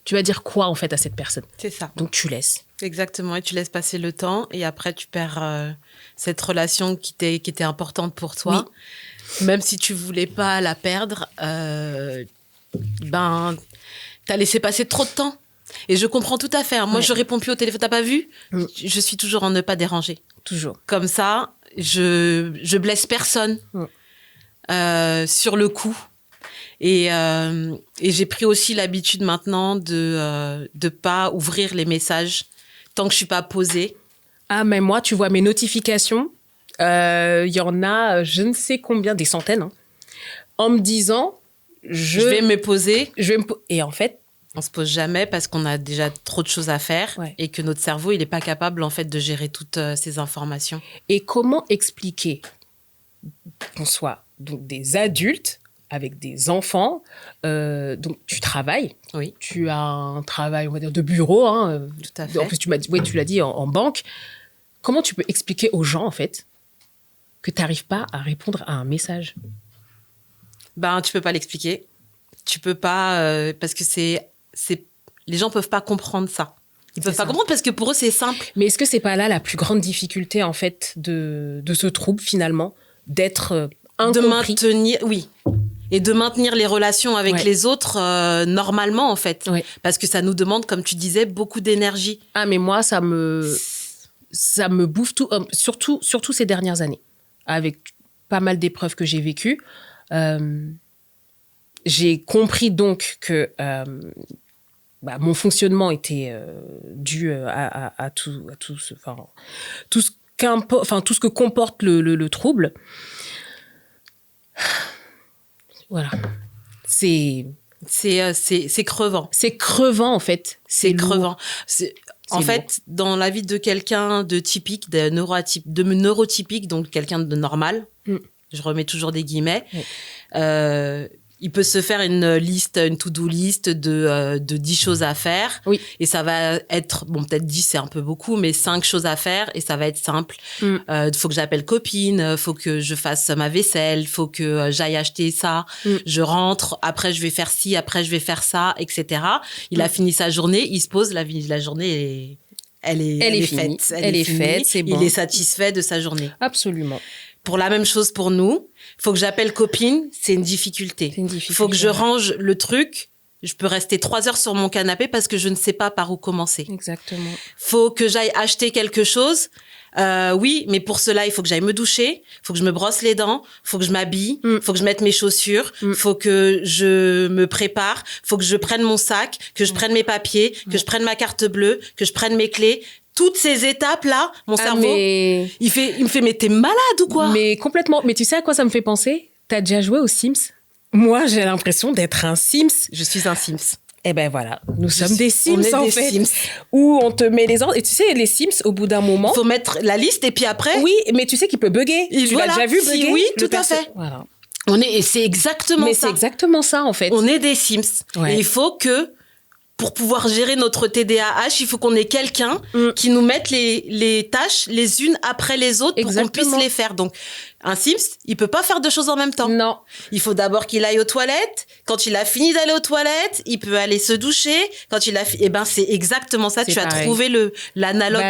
Tu vas dire quoi, en fait, à cette personne? C'est ça. Donc, tu laisses. Exactement. Et tu laisses passer le temps. Et après, tu perds cette relation qui était importante pour toi. Oui. Même si tu voulais pas la perdre, t'as laissé passer trop de temps. Et je comprends tout à fait. Hein. Moi, je réponds plus au téléphone. T'as pas vu? Je suis toujours en ne pas déranger. Toujours. Comme ça, je blesse personne sur le coup. Et j'ai pris aussi l'habitude maintenant de pas ouvrir les messages tant que je suis pas posée. Ah, mais moi, tu vois mes notifications, y en a je ne sais combien, des centaines, hein, en me disant... Je vais me poser. Et en fait, On se pose jamais parce qu'on a déjà trop de choses à faire et que notre cerveau, il n'est pas capable, en fait, de gérer toutes ces informations. Et comment expliquer qu'on soit donc des adultes avec des enfants, donc tu travailles, tu as un travail, on va dire, de bureau, hein, tout à fait. En plus, tu l'as dit, en banque. Comment tu peux expliquer aux gens, en fait, que tu n'arrives pas à répondre à un message? Ben, tu peux pas l'expliquer. Tu peux pas, parce que les gens peuvent pas comprendre ça. Ils peuvent pas comprendre parce que pour eux, c'est simple. Mais est-ce que c'est pas là la plus grande difficulté, en fait, de ce trouble, finalement, d'être incompris? Et de maintenir les relations avec les autres normalement, en fait. Parce que ça nous demande, comme tu disais, beaucoup d'énergie. Ah, mais moi, ça me bouffe tout, surtout ces dernières années. Avec pas mal d'épreuves que j'ai vécues, j'ai compris donc que mon fonctionnement était dû à tout ce que comporte le trouble. Voilà. C'est crevant. C'est crevant, en fait. C'est crevant. En fait, dans la vie de quelqu'un de typique, de neurotypique, donc quelqu'un de normal, je remets toujours des guillemets, il peut se faire une to-do list de 10 choses à faire. Oui. Et ça va être, peut-être 10, c'est un peu beaucoup, mais 5 choses à faire et ça va être simple. Faut que j'appelle copine, faut que je fasse ma vaisselle, faut que j'aille acheter ça. Je rentre, après je vais faire ci, après je vais faire ça, etc. Il a fini sa journée, il se pose, la journée, elle est faite. Elle est faite, c'est bon. Il est satisfait de sa journée. Absolument. Pour la même chose pour nous, faut que j'appelle copine, c'est une difficulté. Faut que je range le truc, je peux rester 3 heures sur mon canapé parce que je ne sais pas par où commencer. Exactement. Faut que j'aille acheter quelque chose. Oui, mais pour cela, il faut que j'aille me doucher, faut que je me brosse les dents, faut que je m'habille, faut que je mette mes chaussures, faut que je me prépare, faut que je prenne mon sac, que je prenne mes papiers, que je prenne ma carte bleue, que je prenne mes clés. Toutes ces étapes-là, mon cerveau, il me fait, mais t'es malade ou quoi? Mais complètement. Mais tu sais à quoi ça me fait penser? T'as déjà joué aux Sims? Moi, j'ai l'impression d'être un Sims. Je suis un Sims. Eh ben voilà, nous sommes des Sims en fait. Sims. Où on te met les ordres. Et tu sais, les Sims, au bout d'un moment... Il faut mettre la liste et puis après... Oui, mais tu sais qu'il peut bugger. Tu l'as déjà vu bugger? Oui, tout à fait. Voilà. Et c'est exactement ça. Mais c'est exactement ça en fait. On est des Sims. Ouais. Et il faut que... Pour pouvoir gérer notre TDAH, il faut qu'on ait quelqu'un qui nous mette les tâches les unes après les autres pour qu'on puisse les faire. Donc, un Sims, il peut pas faire 2 choses en même temps. Non. Il faut d'abord qu'il aille aux toilettes. Quand il a fini d'aller aux toilettes, il peut aller se doucher. Quand il a c'est exactement ça. Tu as trouvé l'analogue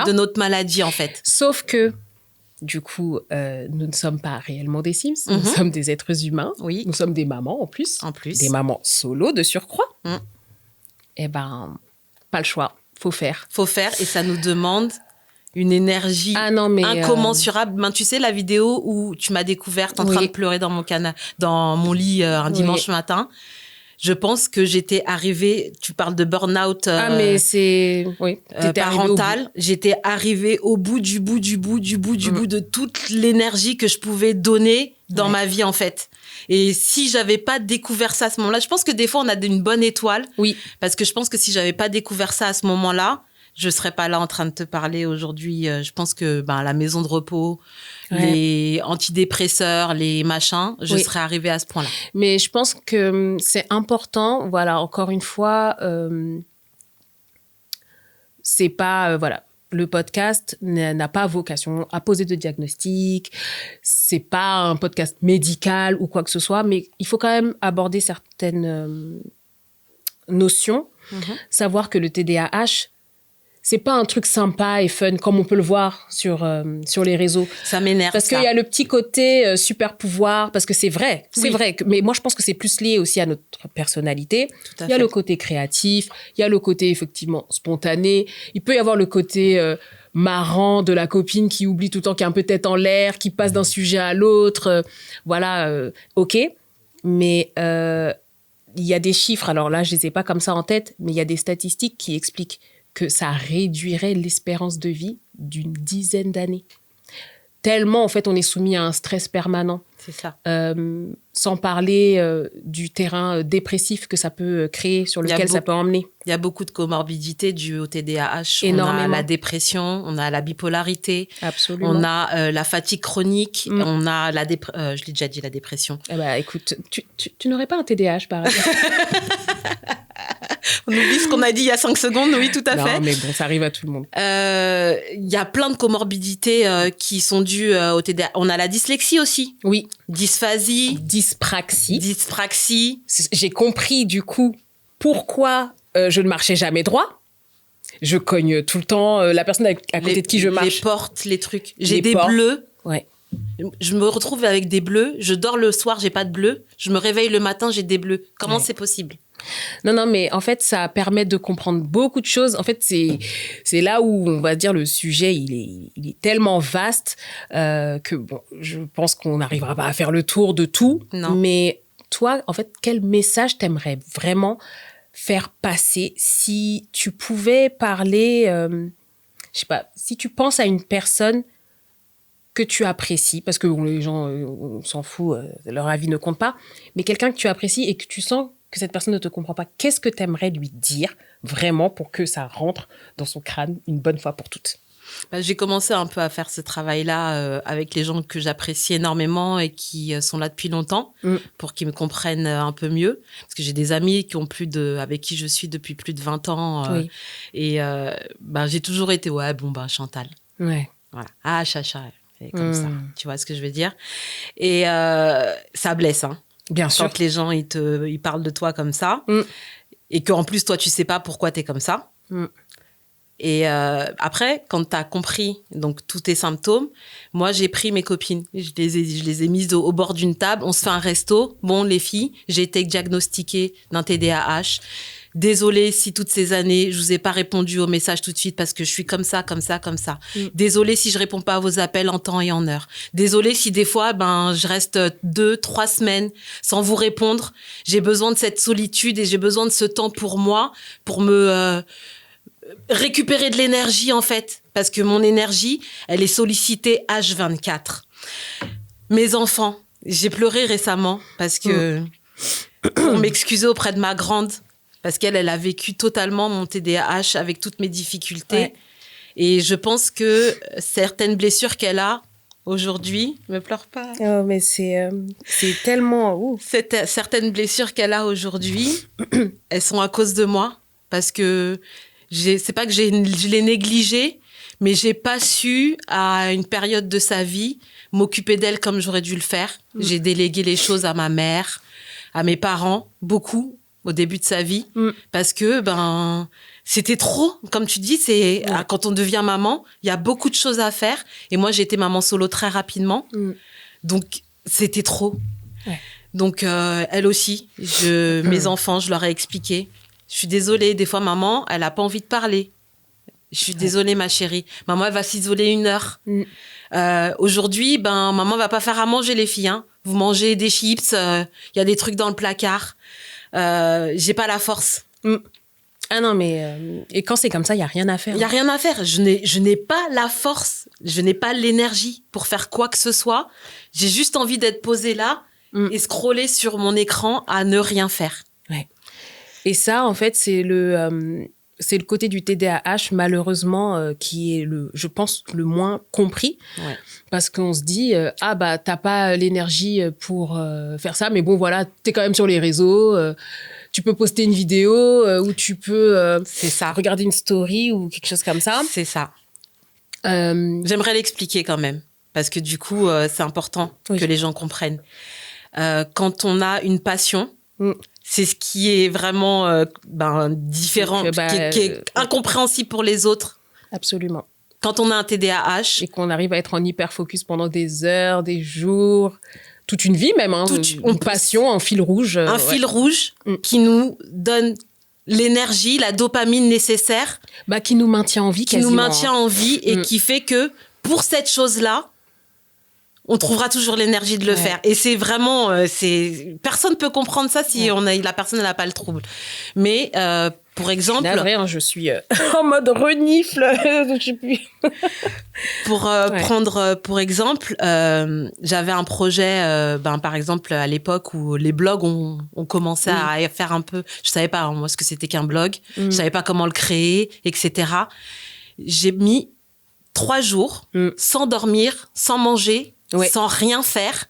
de notre maladie, en fait. Sauf que, du coup, nous ne sommes pas réellement des Sims. Nous sommes des êtres humains. Oui. Nous sommes des mamans, en plus. Des mamans solo, de surcroît. Eh ben, pas le choix. Faut faire. Et ça nous demande une énergie incommensurable. Tu sais, la vidéo où tu m'as découverte en train de pleurer dans mon lit un dimanche matin. Je pense que j'étais arrivée, tu parles de burn-out parental. J'étais arrivée au bout du bout de toute l'énergie que je pouvais donner dans ma vie, en fait. Et si j'avais pas découvert ça à ce moment-là, je pense que des fois, on a une bonne étoile. Oui. Parce que je pense que si j'avais pas découvert ça à ce moment-là, je serais pas là en train de te parler aujourd'hui. Je pense que la maison de repos, les antidépresseurs, les machins, je serais arrivée à ce point-là. Mais je pense que c'est important, voilà, encore une fois, c'est pas, le podcast n'a pas vocation à poser de diagnostic, c'est pas un podcast médical ou quoi que ce soit, mais il faut quand même aborder certaines notions, savoir que le TDAH, c'est pas un truc sympa et fun comme on peut le voir sur les réseaux. Ça m'énerve. Parce qu'il y a le petit côté super pouvoir, parce que c'est vrai, mais moi je pense que c'est plus lié aussi à notre personnalité. Il y a le côté créatif, il y a le côté effectivement spontané, il peut y avoir le côté marrant de la copine qui oublie tout le temps, qui est un peu tête en l'air, qui passe d'un sujet à l'autre, ok, mais il y a des chiffres, alors là je les ai pas comme ça en tête, mais il y a des statistiques qui expliquent que ça réduirait l'espérance de vie d'une 10aine d'années. tellement, en fait, on est soumis à un stress permanent. C'est ça. Sans parler du terrain dépressif que ça peut créer, sur lequel ça peut emmener. Il y a beaucoup de comorbidités dues au TDAH. Énormément. On a la dépression, on a la bipolarité. Absolument. On a la fatigue chronique. On a je l'ai déjà dit, la dépression. Eh ben, écoute, tu n'aurais pas un TDAH, par exemple? On oublie ce qu'on a dit il y a 5 secondes. Oui, tout à fait. Non, mais bon, ça arrive à tout le monde. Il y a plein de comorbidités qui sont dues au TDAH. On a la dyslexie aussi. Oui. Dysphasie. Dyspraxie. J'ai compris, du coup, pourquoi je ne marchais jamais droit. Je cogne tout le temps la personne à côté de qui je marche. Les portes, les trucs. J'ai Les des portes. bleus. Ouais. Je me retrouve avec des bleus. Je dors le soir, j'ai pas de bleus. Je me réveille le matin, j'ai des bleus. Comment c'est possible? Non, mais en fait, ça permet de comprendre beaucoup de choses. En fait, c'est là où, on va dire, le sujet, il est tellement vaste que, bon, je pense qu'on n'arrivera pas à faire le tour de tout. Non. Mais toi, en fait, quel message t'aimerais vraiment faire passer si tu pouvais parler, je sais pas, si tu penses à une personne que tu apprécies, parce que bon, les gens, on s'en fout, leur avis ne compte pas, mais quelqu'un que tu apprécies et que tu sens que cette personne ne te comprend pas, qu'est-ce que tu aimerais lui dire vraiment pour que ça rentre dans son crâne une bonne fois pour toutes? J'ai commencé un peu à faire ce travail-là avec les gens que j'apprécie énormément et qui sont là depuis longtemps pour qu'ils me comprennent un peu mieux. Parce que j'ai des amis avec qui je suis depuis plus de 20 ans. Oui. Et j'ai toujours été, Chantal. Ouais. Voilà. Ah, Chacha. Et comme ça. Tu vois ce que je veux dire? Et ça blesse, hein. Bien sûr. Quand les gens, ils parlent de toi comme ça. Et qu'en plus, toi, tu sais pas pourquoi t'es comme ça. Et après, quand tu as compris donc tous tes symptômes, moi, j'ai pris mes copines. Je les ai mises au bord d'une table. On se fait un resto. Bon, les filles, j'ai été diagnostiquée d'un TDAH. Désolée si toutes ces années, je vous ai pas répondu aux messages tout de suite parce que je suis comme ça. Désolée si je réponds pas à vos appels en temps et en heure. Désolée si des fois, je reste 2-3 semaines sans vous répondre. J'ai besoin de cette solitude et j'ai besoin de ce temps pour moi, pour me récupérer de l'énergie, en fait. Parce que mon énergie, elle est sollicitée H24. Mes enfants, j'ai pleuré récemment parce que pour m'excuser auprès de ma grande, parce qu'elle a vécu totalement mon TDAH avec toutes mes difficultés. Ouais. Et je pense que certaines blessures qu'elle a aujourd'hui, me pleure pas. Oh, mais c'est tellement... Certaines blessures qu'elle a aujourd'hui, elles sont à cause de moi. Parce que c'est pas que je l'ai négligée, mais j'ai pas su, à une période de sa vie, m'occuper d'elle comme j'aurais dû le faire. J'ai délégué les choses à ma mère, à mes parents, beaucoup, au début de sa vie, parce que c'était trop. Comme tu dis, quand on devient maman, il y a beaucoup de choses à faire. Et moi, j'ai été maman solo très rapidement. Donc, c'était trop. Ouais. Donc, elle aussi, mes enfants, je leur ai expliqué. Je suis désolée, des fois, maman, elle n'a pas envie de parler. Je suis désolée, ma chérie. Maman, elle va s'isoler 1 heure. Aujourd'hui, maman va pas faire à manger, les filles. Hein. Vous mangez des chips, y a des trucs dans le placard. J'ai pas la force. Ah non, mais... et quand c'est comme ça, il n'y a rien à faire. Il n'y a rien à faire. Je n'ai pas la force, je n'ai pas l'énergie pour faire quoi que ce soit. J'ai juste envie d'être posée là et scroller sur mon écran à ne rien faire. Ouais. Et ça, en fait, c'est le côté du TDAH, malheureusement, qui est, je pense, le moins compris. Ouais. Parce qu'on se dit, t'as pas l'énergie pour faire ça, mais bon, voilà, t'es quand même sur les réseaux, tu peux poster une vidéo ou tu peux c'est ça. Regarder une story ou quelque chose comme ça. C'est ça. J'aimerais l'expliquer quand même, parce que du coup, c'est important que les gens comprennent. Quand on a une passion, c'est ce qui est vraiment différent, qui est incompréhensible pour les autres. Absolument. Quand on a un TDAH... Et qu'on arrive à être en hyper-focus pendant des heures, des jours, toute une vie même. Hein, une passion, un fil rouge. Un fil rouge qui nous donne l'énergie, la dopamine nécessaire. Qui nous maintient en vie quasiment. Qui nous maintient en vie et qui fait que pour cette chose-là, on trouvera toujours l'énergie de le faire. Et c'est vraiment... personne ne peut comprendre ça si la personne n'a pas le trouble. Mais Pour exemple, navrée, hein, je suis en mode renifle. Je sais plus. pour prendre pour exemple, j'avais un projet, par exemple à l'époque où les blogs ont commencé à faire un peu. Je savais pas moi ce que c'était qu'un blog. Je savais pas comment le créer, etc. J'ai mis 3 jours sans dormir, sans manger, sans rien faire.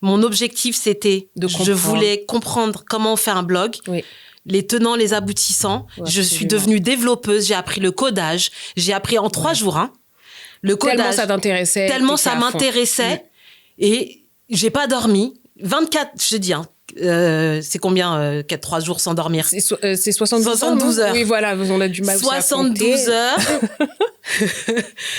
Mon objectif, c'était je voulais comprendre comment on fait un blog. Oui. Les tenants, les aboutissants. Ouais, je suis devenue développeuse. J'ai appris le codage. J'ai appris en 3 jours, le codage. Tellement ça t'intéressait. Tellement ça m'intéressait. Et j'ai pas dormi. 24, je te dis, c'est combien 3 jours sans dormir? C'est 72 heures. Oui, voilà, on a du mal 72 heures.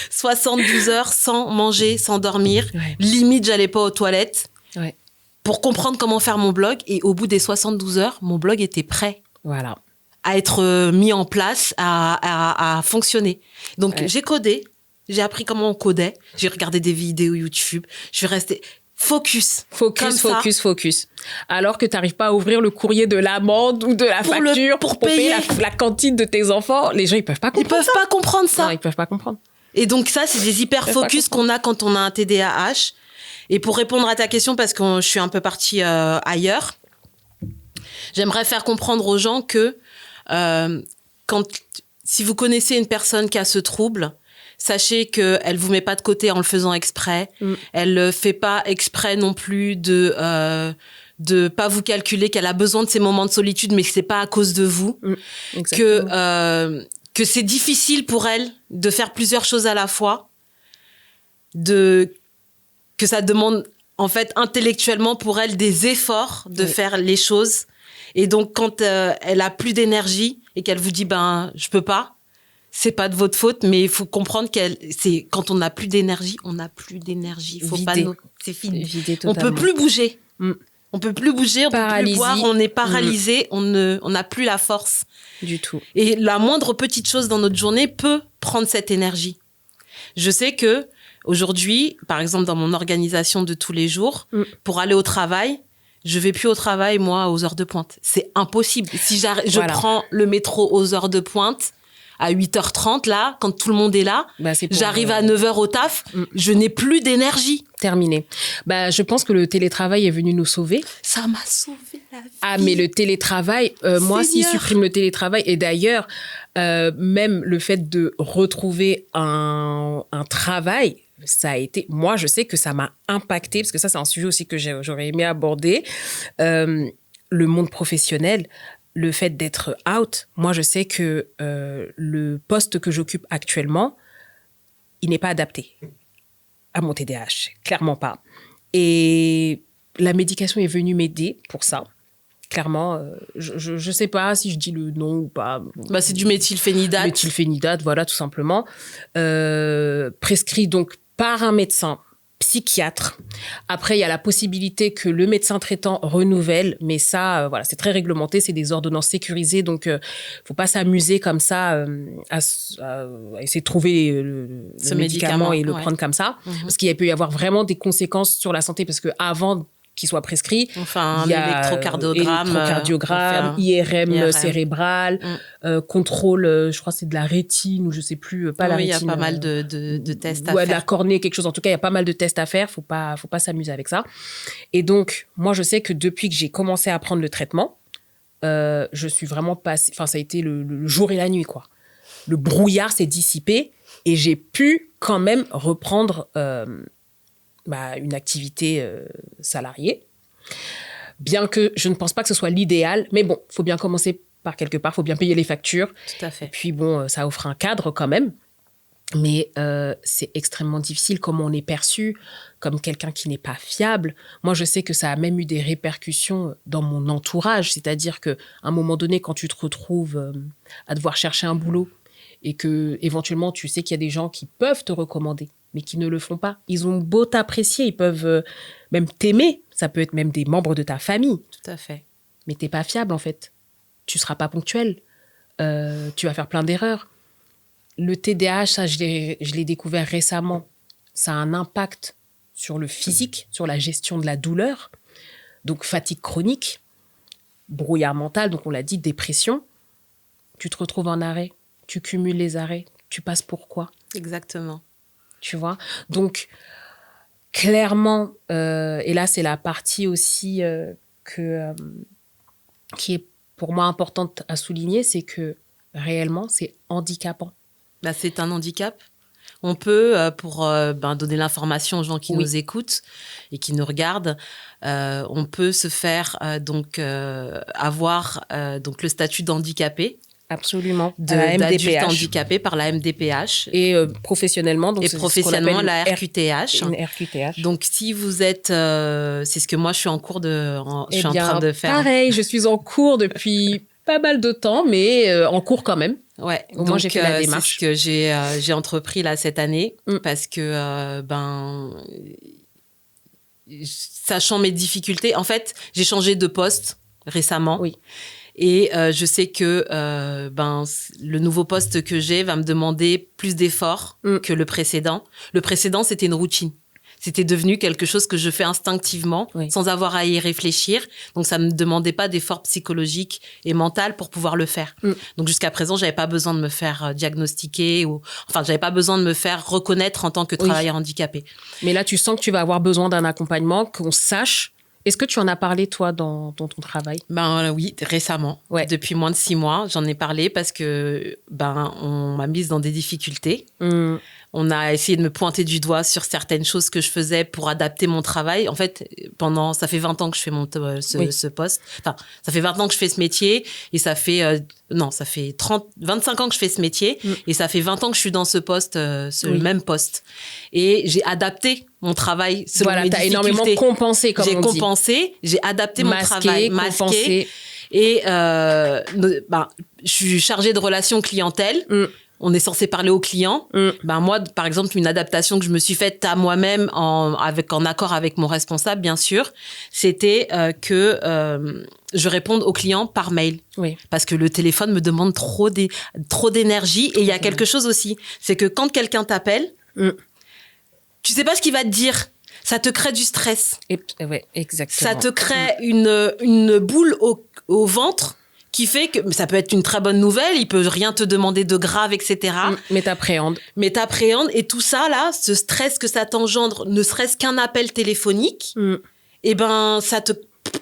72 heures sans manger, sans dormir. Ouais. Limite, j'allais pas aux toilettes. Ouais. Pour comprendre comment faire mon blog. Et au bout des 72 heures, mon blog était prêt. Voilà. À être mis en place, à fonctionner. Donc, j'ai codé. J'ai appris comment on codait. J'ai regardé des vidéos YouTube. Je suis restée focus. Focus. Alors que tu n'arrives pas à ouvrir le courrier de l'amende ou de la facture pour payer la cantine de tes enfants. Les gens, ils peuvent pas comprendre ça. Ils peuvent pas comprendre ça. Non, ils peuvent pas comprendre. Et donc, ça, c'est des hyper focus qu'on a quand on a un TDAH. Et pour répondre à ta question, parce que je suis un peu partie ailleurs, j'aimerais faire comprendre aux gens que si vous connaissez une personne qui a ce trouble, sachez qu'elle ne vous met pas de côté en le faisant exprès. Elle ne fait pas exprès non plus de pas vous calculer, qu'elle a besoin de ces moments de solitude, mais que ce n'est pas à cause de vous. Que c'est difficile pour elle de faire plusieurs choses à la fois. Que ça demande, en fait, intellectuellement pour elle des efforts de faire les choses. Et donc, quand elle a plus d'énergie et qu'elle vous dit, je peux pas, c'est pas de votre faute, mais il faut comprendre quand on n'a plus d'énergie, on n'a plus d'énergie. C'est fini. On peut plus bouger. On peut plus bouger, on peut plus boire, on est paralysé, on n'a plus la force. Du tout. Et la moindre petite chose dans notre journée peut prendre cette énergie. Je sais que aujourd'hui, par exemple, dans mon organisation de tous les jours, pour aller au travail, je vais plus au travail, moi, aux heures de pointe. C'est impossible. Si je prends le métro aux heures de pointe, à 8h30, là, quand tout le monde est là, j'arrive à 9h au taf, je n'ai plus d'énergie. Terminé. Je pense que le télétravail est venu nous sauver. Ça m'a sauvé la vie. Ah, mais le télétravail, moi, s'il supprime le télétravail, et d'ailleurs, même le fait de retrouver un travail, ça a été... Moi, je sais que ça m'a impacté, parce que ça, c'est un sujet aussi que j'aurais aimé aborder. Le monde professionnel, le fait d'être out, moi, je sais que le poste que j'occupe actuellement, il n'est pas adapté à mon TDAH, clairement pas. Et la médication est venue m'aider pour ça. Clairement, je sais pas si je dis le nom ou pas. C'est du méthylphénidate. Méthylphénidate, voilà, tout simplement. Prescrit donc par un médecin psychiatre. Après, il y a la possibilité que le médecin traitant renouvelle, mais ça, c'est très réglementé, c'est des ordonnances sécurisées, donc faut pas s'amuser comme ça à essayer de trouver ce médicament et le prendre comme ça, parce qu'il peut y avoir vraiment des conséquences sur la santé, parce que avant qu'il soit prescrit, il y a électrocardiogramme, IRM cérébral, contrôle, je crois que c'est de la rétine ou je sais plus, pas la rétine. Il y a pas mal de tests à faire. Ouais, de la cornée, quelque chose. En tout cas, il y a pas mal de tests à faire. Faut pas s'amuser avec ça. Et donc, moi, je sais que depuis que j'ai commencé à prendre le traitement, je suis vraiment passée. Enfin, ça a été le jour et la nuit, quoi. Le brouillard s'est dissipé et j'ai pu quand même reprendre une activité salariée. Bien que je ne pense pas que ce soit l'idéal, mais bon, il faut bien commencer par quelque part, il faut bien payer les factures. Tout à fait. Et puis bon, ça offre un cadre quand même. Mais c'est extrêmement difficile, comme on est perçu comme quelqu'un qui n'est pas fiable. Moi, je sais que ça a même eu des répercussions dans mon entourage. C'est-à-dire qu'à un moment donné, quand tu te retrouves à devoir chercher un boulot et que éventuellement tu sais qu'il y a des gens qui peuvent te recommander, mais qui ne le font pas. Ils ont beau t'apprécier, ils peuvent même t'aimer. Ça peut être même des membres de ta famille. Tout à fait. Mais t'es pas fiable, en fait. Tu seras pas ponctuel. Tu vas faire plein d'erreurs. Le TDAH, ça, je l'ai découvert récemment. Ça a un impact sur le physique, sur la gestion de la douleur. Donc, fatigue chronique, brouillard mental, donc on l'a dit, dépression. tu te retrouves en arrêt, tu cumules les arrêts, tu passes pour quoi? Exactement. Tu vois? Donc, clairement, et là, c'est la partie aussi qui est pour moi importante à souligner, c'est que réellement, c'est handicapant. Bah, c'est un handicap. On peut, pour donner l'information aux gens qui nous écoutent et qui nous regardent, on peut se faire avoir donc le statut d'handicapé. Absolument. D'adulte handicapé par la MDPH. Et professionnellement, donc c'est professionnellement la RQTH. Une RQTH. Donc, si vous êtes... c'est ce que moi, je suis en cours de... je suis en train de faire. Pareil, je suis en cours depuis pas mal de temps, mais en cours quand même. Ouais. Au moins, j'ai fait la démarche. C'est ce que j'ai entrepris là cette année parce que, sachant mes difficultés, en fait, j'ai changé de poste récemment. Oui. Et je sais que le nouveau poste que j'ai va me demander plus d'efforts que le précédent. Le précédent, c'était une routine. C'était devenu quelque chose que je fais instinctivement, sans avoir à y réfléchir. Donc, ça ne me demandait pas d'efforts psychologiques et mentaux pour pouvoir le faire. Donc, jusqu'à présent, je n'avais pas besoin de me faire diagnostiquer je n'avais pas besoin de me faire reconnaître en tant que travailleur handicapé. Mais là, tu sens que tu vas avoir besoin d'un accompagnement, qu'on sache. Est-ce que tu en as parlé, toi, dans ton travail? Oui, récemment. Ouais. Depuis moins de 6 mois, j'en ai parlé parce que on m'a mise dans des difficultés. On a essayé de me pointer du doigt sur certaines choses que je faisais pour adapter mon travail. En fait, ça fait 20 ans que je fais ce poste. Enfin, ça fait 20 ans que je fais ce métier et ça fait 25 ans que je fais ce métier et ça fait 20 ans que je suis dans ce poste, même poste. Et j'ai adapté mon travail selon mes difficultés. Voilà, t'as énormément compensé, comme on dit. J'ai compensé, j'ai adapté mon travail, masqué. Et je suis chargée de relations clientèle. On est censé parler aux clients. Moi, par exemple, une adaptation que je me suis faite à moi-même en accord avec mon responsable, bien sûr, c'était que je réponde aux clients par mail. Oui. Parce que le téléphone me demande trop d'énergie. Et il y a quelque chose aussi, c'est que quand quelqu'un t'appelle, tu sais pas ce qu'il va te dire. Ça te crée du stress. Ouais, exactement. Ça te crée une boule au ventre qui fait que ça peut être une très bonne nouvelle, il peut rien te demander de grave, etc. Mais t'appréhendes. Et tout ça, là, ce stress que ça t'engendre, ne serait-ce qu'un appel téléphonique, ça te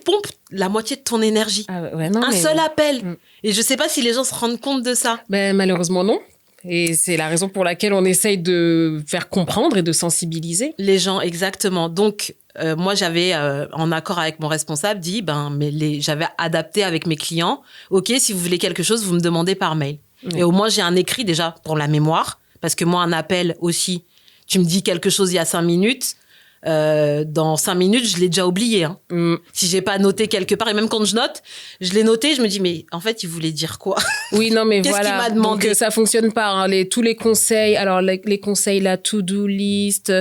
pompe la moitié de ton énergie. Un seul appel. Et je sais pas si les gens se rendent compte de ça. Malheureusement, non. Et c'est la raison pour laquelle on essaye de faire comprendre et de sensibiliser. Les gens, exactement. Donc, moi, j'avais, en accord avec mon responsable, dit, j'avais adapté avec mes clients. OK, si vous voulez quelque chose, vous me demandez par mail. Et au moins, j'ai un écrit déjà pour la mémoire. Parce que moi, un appel aussi, tu me dis quelque chose il y a 5 minutes. Dans 5 minutes, je l'ai déjà oublié. Si j'ai pas noté quelque part, et même quand je note, je l'ai noté, je me dis, mais en fait, il voulait dire quoi? Oui, non, mais Qu'est-ce qu'il m'a demandé? Donc, ça fonctionne pas. Hein, tous les conseils, alors les conseils, la to-do list,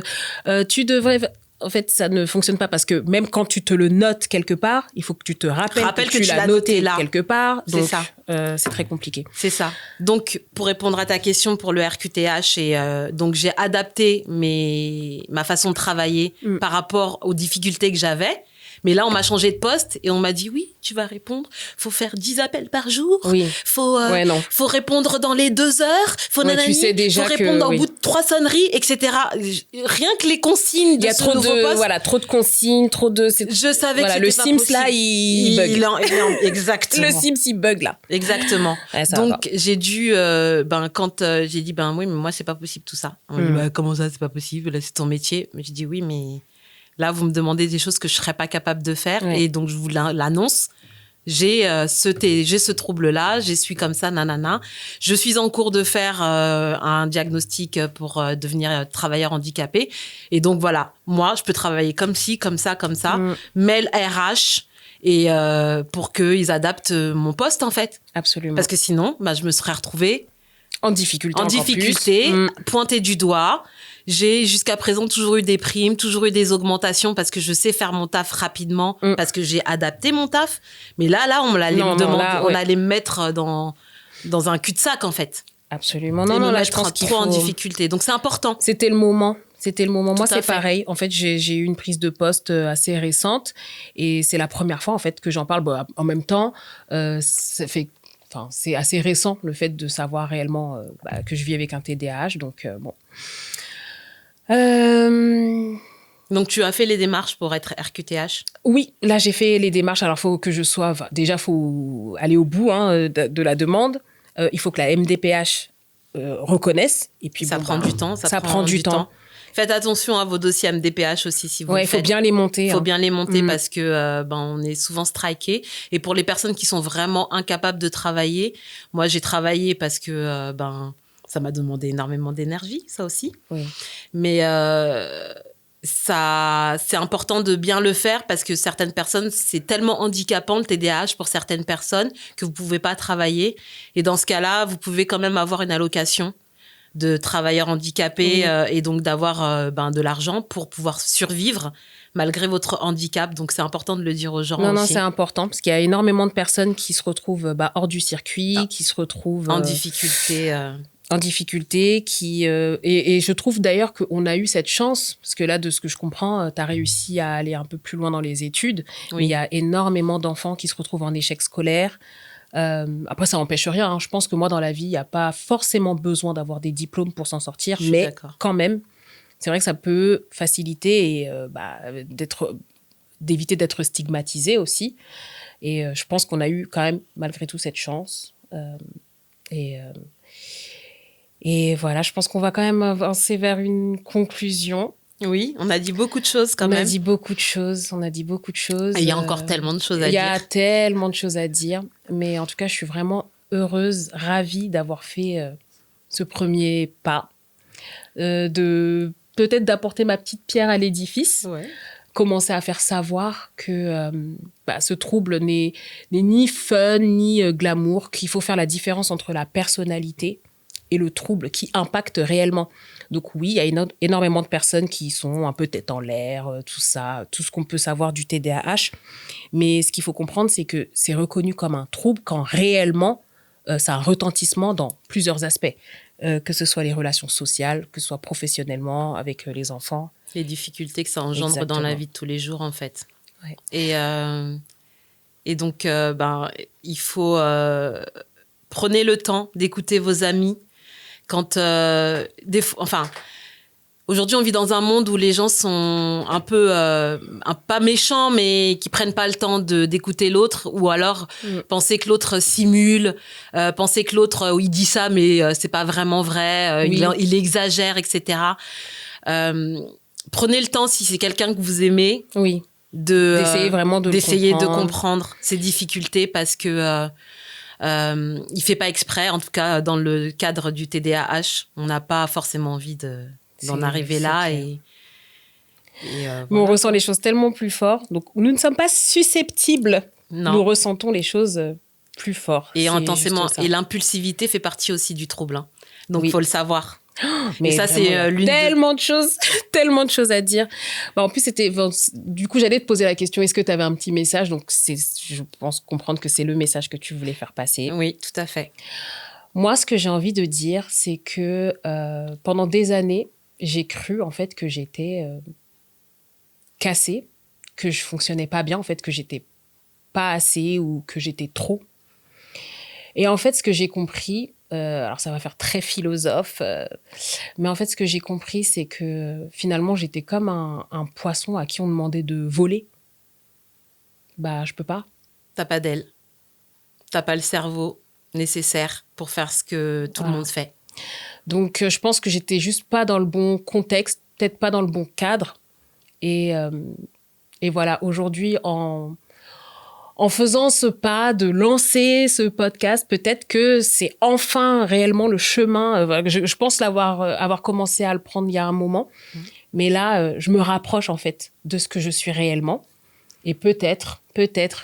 tu devrais... En fait, ça ne fonctionne pas parce que même quand tu te le notes quelque part, il faut que tu te rappelles que tu l'as noté là. Quelque part. Donc, c'est ça. C'est très compliqué. C'est ça. Donc, pour répondre à ta question pour le RQTH, donc j'ai adapté ma façon de travailler par rapport aux difficultés que j'avais. Mais là, on m'a changé de poste et on m'a dit, oui, tu vas répondre. Faut faire 10 appels par jour. Oui. Faut répondre dans les 2 heures. Faut répondre au bout de 3 sonneries, etc. Rien que les consignes de ce nouveau poste. Voilà, trop de consignes, trop de... Je savais que c'était le pas Sims, possible. là, il bug. Exactement. Le Sims, il bug, là. Exactement. Ouais, donc, j'ai dû... quand j'ai dit, oui, mais moi, c'est pas possible tout ça. On me dit, comment ça, c'est pas possible? Là, c'est ton métier. Mais j'ai dit, oui, mais... Là, vous me demandez des choses que je ne serais pas capable de faire. Et donc, je vous l'annonce. J'ai ce trouble-là. Je suis comme ça, nanana. Je suis en cours de faire un diagnostic pour devenir travailleur handicapé. Et donc, voilà. Moi, je peux travailler comme ci, comme ça, comme ça. Mail RH. Et pour qu'ils adaptent mon poste, en fait. Absolument. Parce que sinon, je me serais retrouvée en difficulté, pointée du doigt. J'ai jusqu'à présent toujours eu des primes, toujours eu des augmentations parce que je sais faire mon taf rapidement, parce que j'ai adapté mon taf. Mais là, on allait me mettre dans un cul-de-sac, en fait. Absolument. Non, là, je pense qu'il faut... en difficulté. Donc, c'est important. C'était le moment. Moi, c'est fait. pareil. En fait, j'ai eu une prise de poste assez récente et c'est la première fois, en fait, que j'en parle. En même temps, ça fait enfin, c'est assez récent le fait de savoir réellement que je vis avec un TDAH. Donc, bon. Donc, tu as fait les démarches pour être RQTH? Oui, là, j'ai fait les démarches. Alors, il faut que je sois... enfin, déjà, il faut aller au bout de la demande. Il faut que la MDPH reconnaisse. Et puis, Ça prend du temps. Ça prend du temps. Faites attention à vos dossiers MDPH aussi si vous le Ouais, il faut faites. bien les monter. Il faut bien les monter Mm. parce que on est souvent striké. Et pour les personnes qui sont vraiment incapables de travailler, moi, j'ai travaillé parce que ça m'a demandé énormément d'énergie, ça aussi. Oui. Mais c'est important de bien le faire parce que certaines personnes, c'est tellement handicapant le TDAH pour certaines personnes que vous pouvez pas travailler. Et dans ce cas-là, vous pouvez quand même avoir une allocation de travailleurs handicapés et donc d'avoir de l'argent pour pouvoir survivre malgré votre handicap. Donc, c'est important de le dire aux gens aussi. Non, c'est important parce qu'il y a énormément de personnes qui se retrouvent hors du circuit, qui se retrouvent... en difficulté. En difficulté, et je trouve d'ailleurs qu'on a eu cette chance, parce que là, de ce que je comprends, tu as réussi à aller un peu plus loin dans les études, mais il y a énormément d'enfants qui se retrouvent en échec scolaire. Après, ça n'empêche rien. Hein. Je pense que moi, dans la vie, il n'y a pas forcément besoin d'avoir des diplômes pour s'en sortir, mais quand même, c'est vrai que ça peut faciliter et d'éviter d'être stigmatisé aussi. Et je pense qu'on a eu quand même, malgré tout, cette chance. Et voilà, je pense qu'on va quand même avancer vers une conclusion. Oui, on a dit beaucoup de choses quand même. On a dit beaucoup de choses. Il y a encore tellement de choses à dire. Il y a tellement de choses à dire. Mais en tout cas, je suis vraiment heureuse, ravie d'avoir fait ce premier pas. Peut-être d'apporter ma petite pierre à l'édifice. Ouais. Commencer à faire savoir que ce trouble n'est ni fun, ni glamour, qu'il faut faire la différence entre la personnalité et le trouble qui impacte réellement. Donc oui, il y a énormément de personnes qui sont un peu tête en l'air, tout ça, tout ce qu'on peut savoir du TDAH. Mais ce qu'il faut comprendre, c'est que c'est reconnu comme un trouble quand réellement, ça a un retentissement dans plusieurs aspects. Que ce soit les relations sociales, que ce soit professionnellement, avec les enfants. Les difficultés que ça engendre dans la vie de tous les jours, en fait. Ouais. Et donc, il faut... prenez le temps d'écouter vos amis. Quand aujourd'hui, on vit dans un monde où les gens sont un peu pas méchants, mais qui prennent pas le temps d'écouter l'autre, ou alors penser que l'autre simule, penser que l'autre il dit ça, mais c'est pas vraiment vrai, il exagère, etc. Prenez le temps, si c'est quelqu'un que vous aimez, d'essayer vraiment de comprendre ses difficultés, parce que il fait pas exprès, en tout cas dans le cadre du TDAH, on n'a pas forcément envie d'en arriver là. Voilà. On ressent les choses tellement plus fort. Donc, nous ne sommes pas susceptibles. Non. Nous ressentons les choses plus fort. Et intensément. Et l'impulsivité fait partie aussi du trouble. Hein. Donc, il faut le savoir. Mais ça, c'est tellement de choses à dire. En plus, du coup, j'allais te poser la question, est-ce que tu avais un petit message? Donc, je pense comprendre que c'est le message que tu voulais faire passer. Oui, tout à fait. Moi, ce que j'ai envie de dire, c'est que pendant des années, j'ai cru en fait que j'étais cassée, que je fonctionnais pas bien, en fait, que j'étais pas assez ou que j'étais trop. Et en fait, ce que j'ai compris, alors ça va faire très philosophe, mais en fait, ce que j'ai compris, c'est que finalement, j'étais comme un poisson à qui on demandait de voler. Je peux pas. T'as pas d'aile. T'as pas le cerveau nécessaire pour faire ce que tout le monde fait. Donc, je pense que j'étais juste pas dans le bon contexte, peut-être pas dans le bon cadre. Et voilà, aujourd'hui, en faisant ce pas de lancer ce podcast, peut-être que c'est enfin réellement le chemin. Je pense avoir commencé à le prendre il y a un moment. Mais là, je me rapproche en fait de ce que je suis réellement. Et peut-être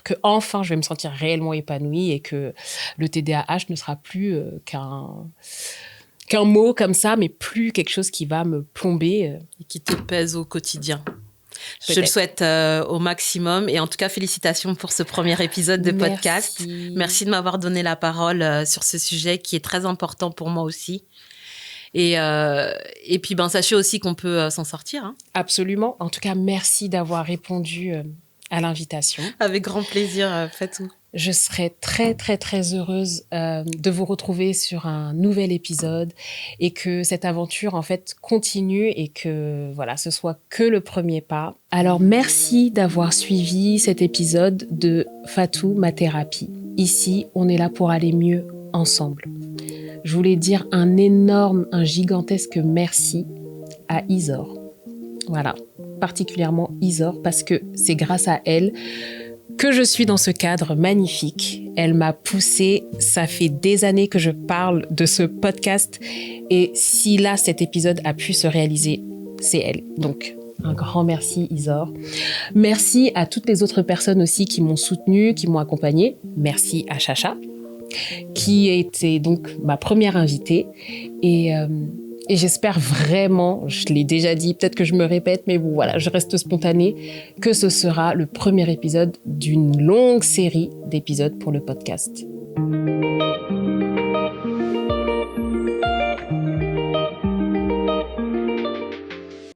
que enfin je vais me sentir réellement épanouie et que le TDAH ne sera plus qu'un mot comme ça, mais plus quelque chose qui va me plomber. Et qui te pèse au quotidien. Peut-être. Je le souhaite au maximum. Et en tout cas, félicitations pour ce premier épisode de podcast. Merci de m'avoir donné la parole sur ce sujet qui est très important pour moi aussi. Et puis, sachez aussi qu'on peut s'en sortir. Hein. Absolument. En tout cas, merci d'avoir répondu à l'invitation. Avec grand plaisir, Fatou. Je serais très, très, très heureuse de vous retrouver sur un nouvel épisode et que cette aventure, en fait, continue et que, voilà, ce soit que le premier pas. Alors, merci d'avoir suivi cet épisode de Fatou, ma thérapie. Ici, on est là pour aller mieux ensemble. Je voulais dire un gigantesque merci à Isor. Voilà, particulièrement Isor, parce que c'est grâce à elle que je suis dans ce cadre magnifique. Elle m'a poussée, ça fait des années que je parle de ce podcast et si là, cet épisode a pu se réaliser, c'est elle. Donc, un grand merci Isor. Merci à toutes les autres personnes aussi qui m'ont soutenue, qui m'ont accompagnée. Merci à Chacha, qui a été donc ma première invitée et j'espère vraiment, je l'ai déjà dit, peut-être que je me répète, mais bon, voilà, je reste spontanée, que ce sera le premier épisode d'une longue série d'épisodes pour le podcast.